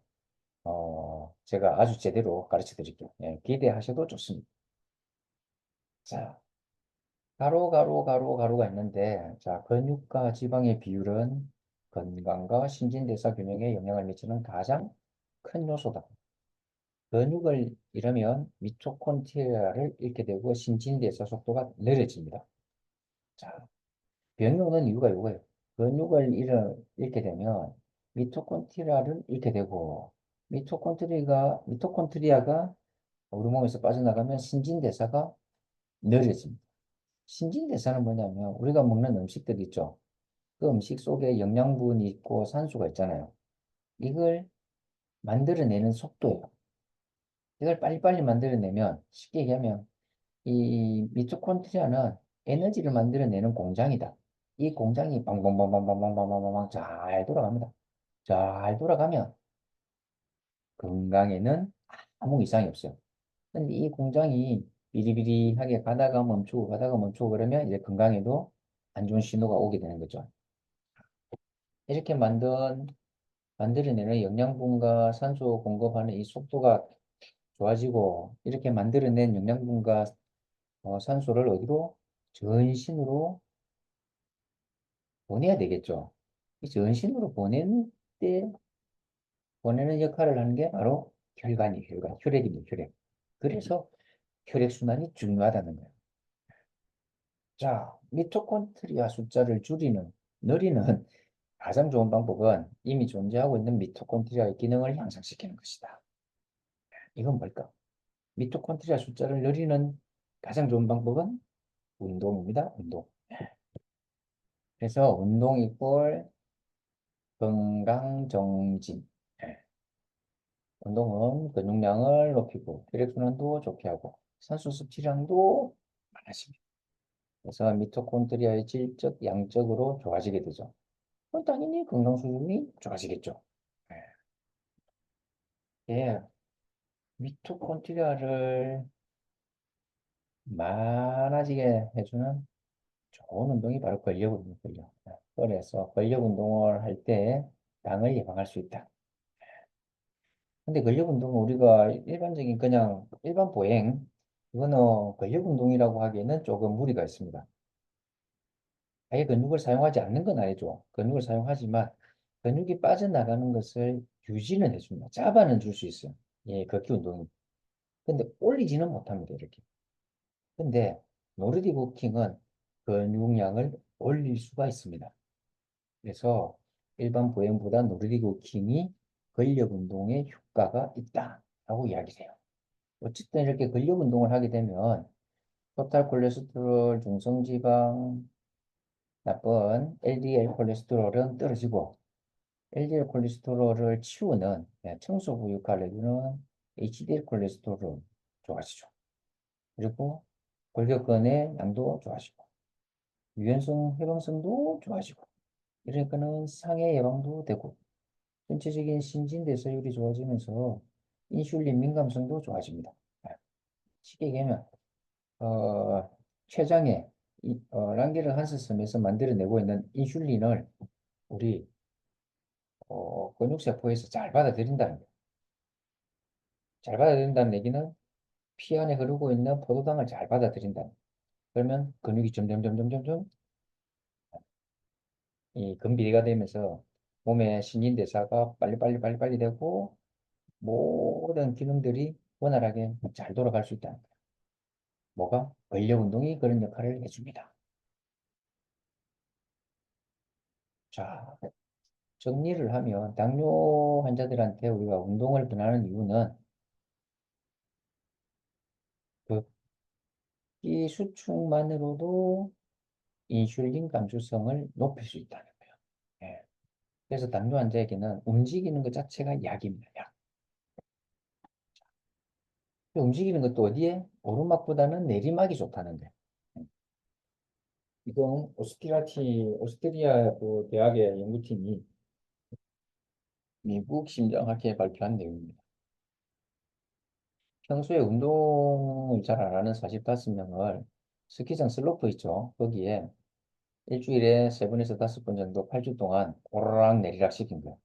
제가 아주 제대로 가르쳐 드릴게요. 예, 기대하셔도 좋습니다. 자, 가로가 있는데, 자, 근육과 지방의 비율은 건강과 신진대사 균형에 영향을 미치는 가장 큰 요소다. 근육을 잃으면 미토콘드리아를 잃게 되고 신진대사 속도가 느려집니다. 자, 병이 오는 이유가 이거예요. 근육을 잃게 되면 미토콘드리아를 잃게 되고 미토콘드리아가 우리 몸에서 빠져나가면 신진대사가 느려집니다. 신진대사는 뭐냐면 우리가 먹는 음식들 있죠. 그 음식 속에 영양분이 있고 산소가 있잖아요. 이걸 만들어내는 속도예요. 이걸 빨리빨리 만들어내면 쉽게 얘기하면 이 미토콘드리아는 에너지를 만들어내는 공장이다. 이 공장이 빵빵빵빵빵빵빵빵빵 잘 돌아갑니다. 잘 돌아가면 건강에는 아무 이상이 없어요. 근데 이 공장이 비리비리하게 가다가 멈추고 그러면 이제 건강에도 안 좋은 신호가 오게 되는 거죠. 이렇게 만들어내는 영양분과 산소 공급하는 이 속도가 좋아지고 이렇게 만들어낸 영양분과 산소를 어디로? 전신으로 보내야 되겠죠. 이 전신으로 보내는 역할을 하는 게 바로 혈액입니다, 혈액. 그래서 혈액순환이 중요하다는 거예요. 자, 미토콘드리아 숫자를 늘리는 가장 좋은 방법은 이미 존재하고 있는 미토콘드리아의 기능을 향상시키는 것이다. 이건 뭘까? 미토콘드리아 숫자를 늘리는 가장 좋은 방법은 운동입니다. 운동. 그래서 운동 이꼴 건강정진. 운동은 근육량을 높이고 혈액순환도 좋게 하고 산소 섭취량도 많아집니다. 그래서 미토콘드리아의 질적, 양적으로 좋아지게 되죠. 그럼 당연히 건강 수준이 좋아지겠죠. 예, 미토콘드리아를 많아지게 해주는 좋은 운동이 바로 근력 운동이에요. 그래서 근력 운동을 할 때 당을 예방할 수 있다. 근데 근력 운동은 우리가 일반적인 그냥 일반 보행, 이거는 근력 운동이라고 하기에는 조금 무리가 있습니다. 아예 근육을 사용하지 않는 건 아니죠. 근육을 사용하지만 근육이 빠져나가는 것을 유지는 해줍니다. 잡아는 줄 수 있어요. 예, 걷기 운동이. 근데 올리지는 못합니다. 이렇게. 근데 노르딕 워킹은 근육량을 올릴 수가 있습니다. 그래서 일반 보행보다 노르딕 워킹이 근력 운동에 효과가 있다라고 이야기해요. 어쨌든 이렇게 근력 운동을 하게 되면 토탈 콜레스테롤, 중성지방, 나쁜 LDL 콜레스테롤은 떨어지고 LDL 콜레스테롤을 치우는 청소부 역할을 해주는 HDL 콜레스테롤은 좋아지죠. 그리고 골격근의 양도 좋아지고 유연성, 해방성도 좋아지고 이러니까는 상해 예방도 되고 전체적인 신진대사율이 좋아지면서 인슐린 민감성도 좋아집니다. 쉽게 얘기하면 췌장에 랑게르 한스섬에서 만들어내고 있는 인슐린을 우리 근육세포에서 잘 받아들인다는 거예요. 잘 받아들인다는 얘기는 피 안에 흐르고 있는 포도당을 잘 받아들인다. 그러면 근육이 점점점점점점 이 근비례가 되면서 몸의 신진대사가 빨리빨리 되고 모든 기능들이 원활하게 잘 돌아갈 수 있다는 거예요. 뭐가? 근력 운동이 그런 역할을 해줍니다. 자, 정리를 하면 당뇨 환자들한테 우리가 운동을 권하는 이유는 이 수축만으로도 인슐린 감수성을 높일 수 있다는 거예요. 예. 그래서 당뇨 환자에게는 움직이는 것 자체가 약입니다. 약. 움직이는 것도 어디에? 오르막보다는 내리막이 좋다는 거예요. 이건 오스트리아 그 대학의 연구팀이 미국 심장학회에 발표한 내용입니다. 평소에 운동을 잘 안 하는 45명을 스키장 슬로프 있죠. 거기에 일주일에 3번에서 5번 정도 8주 동안 오르락 내리락 시킨 거예요.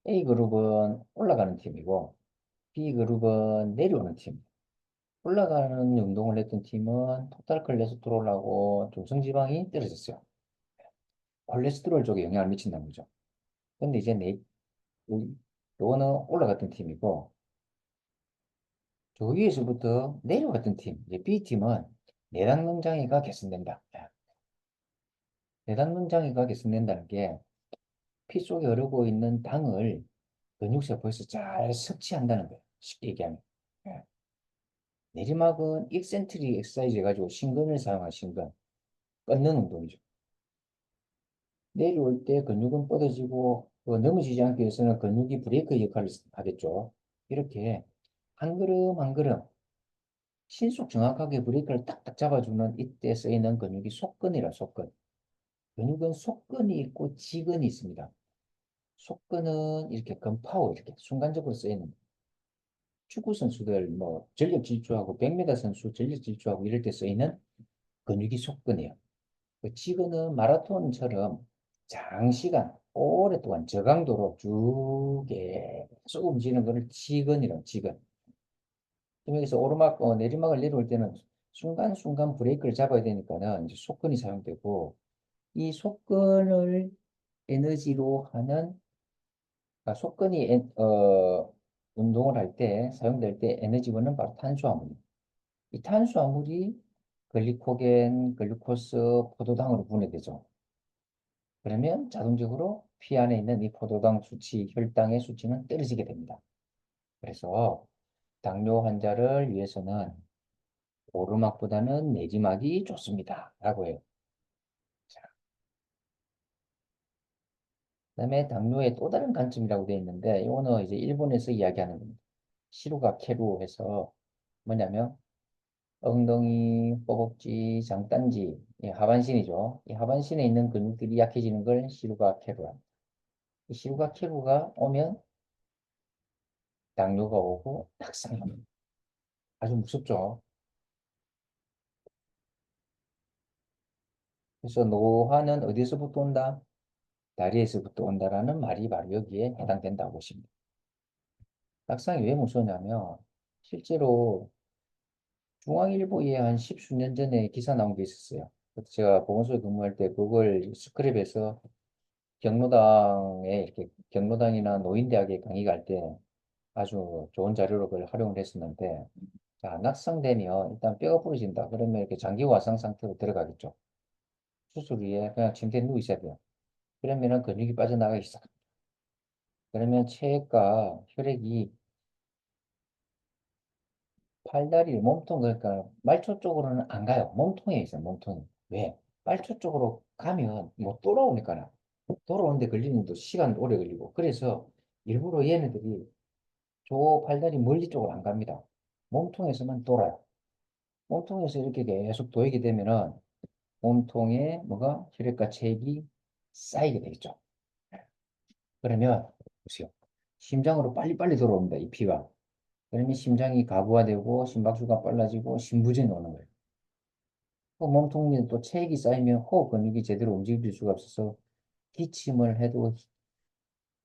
A그룹은 올라가는 팀이고 B그룹은 내려오는 팀. 올라가는 운동을 했던 팀은 토탈 콜레스테롤하고 중성지방이 떨어졌어요. 콜레스테롤 쪽에 영향을 미친다는 거죠. 근데 이제 요거는 올라갔던 팀이고 저 위에서부터 내려갔던 팀, 이제 B팀은 내단능 장애가 개선된다. 내단능 장애가 개선된다는 게 피 속에 흐르고 있는 당을 근육세포에서 잘 섭취한다는 거예요. 쉽게 얘기하면. 예. 내리막은 익센트릭 엑서사이즈 해가지고 신근을 사용한 신근, 뻗는 운동이죠. 내려올 때 근육은 뻗어지고 넘어지지 않기 위해서는 근육이 브레이크 역할을 하겠죠. 이렇게 한 걸음 한 걸음 신속 정확하게 브레이크를 딱딱 잡아주는 이때 쓰이는 근육이 속근이라 속근. 근육은 속근이 있고 지근이 있습니다. 속근은 이렇게 근파워 이렇게 순간적으로 쓰이는 축구 선수들 뭐 전력 질주하고 100m 선수 전력 질주하고 이럴 때 쓰이는 근육이 속근이에요. 그 지근은 마라톤처럼 장시간 오랫동안 저강도로 쭉 계속 움직이는 거를 지근이라고 지근. 여기서 오르막 내리막을 내려올 때는 순간순간 브레이크를 잡아야 되니까는 이제 속근이 사용되고 이 속근을 에너지로 하는 속근이 운동을 할 때 사용될 때 에너지원은 바로 탄수화물입니다. 이 탄수화물이 글리코겐, 글루코스, 포도당으로 분해되죠. 그러면 자동적으로 피 안에 있는 이 포도당 수치, 혈당의 수치는 떨어지게 됩니다. 그래서 당뇨 환자를 위해서는 오르막보다는 내리막이 좋습니다. 라고 해요. 자, 그다음에 당뇨의 또 다른 관점이라고 되어 있는데 이거는 이제 일본에서 이야기하는 겁니다. 시루가 케루 해서 뭐냐면 엉덩이, 허벅지, 장딴지, 이 하반신이죠. 이 하반신에 있는 근육들이 약해지는 걸 시루가 케루라. 이 시루가 케루가 오면 당뇨가 오고 탁상이 옵니다. 아주 무섭죠. 그래서 노화는 어디서부터 온다? 다리에서부터 온다라는 말이 바로 여기에 해당된다고 보십니다. 탁상이 왜 무서우냐면 실제로 중앙일보에 한 십수년 전에 기사 나온 게 있었어요. 그때 제가 보건소에 근무할 때 그걸 스크랩해서 경로당에 이렇게 경로당이나 노인대학에 강의 갈 때 아주 좋은 자료로 그걸 활용을 했었는데 자, 낙상되면 일단 뼈가 부러진다. 그러면 이렇게 장기 와상 상태로 들어가겠죠. 수술 후에 그냥 침대에 누워 있어야 돼요. 그러면은 근육이 빠져나가기 시작합니다. 그러면 체액과 혈액이 팔다리, 몸통, 그러니까 말초 쪽으로는 안 가요. 몸통에 있어요, 몸통이. 왜? 말초 쪽으로 가면 못 돌아오니까. 돌아오는데 걸리는 또 시간 오래 걸리고. 그래서 일부러 얘네들이 저 팔다리 멀리 쪽으로 안 갑니다. 몸통에서만 돌아요. 몸통에서 이렇게 계속 도이게 되면은 몸통에 뭐가 혈액과 체액이 쌓이게 되겠죠. 그러면 보세요. 심장으로 빨리빨리 돌아옵니다. 이 피가. 그러면 심장이 가부화되고 심박수가 빨라지고 심부전이 오는 거예요. 그 몸통에 또 체액이 쌓이면 호흡 근육이 제대로 움직일 수가 없어서 기침을 해도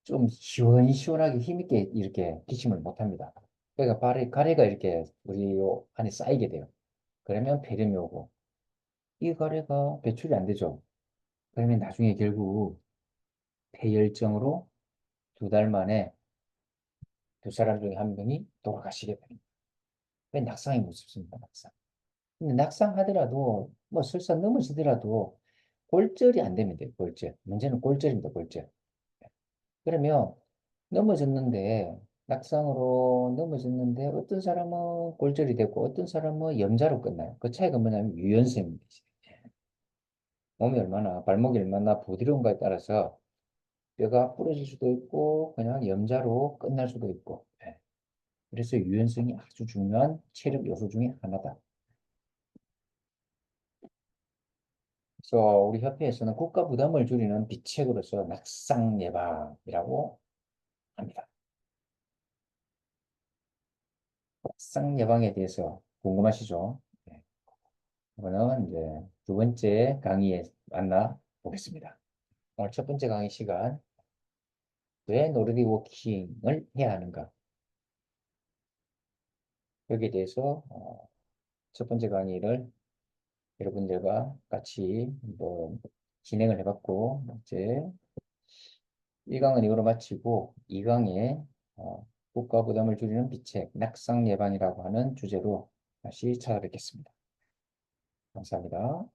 좀 시원시원하게 힘있게 이렇게 기침을 못 합니다. 그러니까 가래가 이렇게 우리 요 안에 쌓이게 돼요. 그러면 폐렴이 오고 이 가래가 배출이 안 되죠. 그러면 나중에 결국 폐혈증으로 2달 만에 2사람 중에 1명이 돌아가시게 됩니다. 왜 낙상이 무섭습니다, 낙상. 근데 낙상하더라도 뭐 설사 넘어지더라도 골절이 안 되면 돼요, 골절. 문제는 골절입니다, 골절. 그러면 넘어졌는데 낙상으로 넘어졌는데 어떤 사람은 골절이 되고 어떤 사람은 염자로 끝나요. 그 차이가 뭐냐면 유연성입니다. 몸이 얼마나 발목이 얼마나 부드러운가에 따라서 뼈가 부러질 수도 있고 그냥 염자로 끝날 수도 있고 예. 그래서 유연성이 아주 중요한 체력 요소 중에 하나다. 그래서 우리 협회에서는 국가 부담을 줄이는 비책으로서 낙상 예방이라고 합니다. 낙상 예방에 대해서 궁금하시죠? 네. 이거는 이제 2번째 강의에 만나 보겠습니다. 오늘 첫 번째 강의 시간, 왜 노르딕 워킹을 해야 하는가? 여기에 대해서 첫 번째 강의를 여러분들과 같이 한번 진행을 해봤고, 이제 1강은 이거로 마치고 2강에 국가 부담을 줄이는 비책, 낙상 예방이라고 하는 주제로 다시 찾아뵙겠습니다. 감사합니다.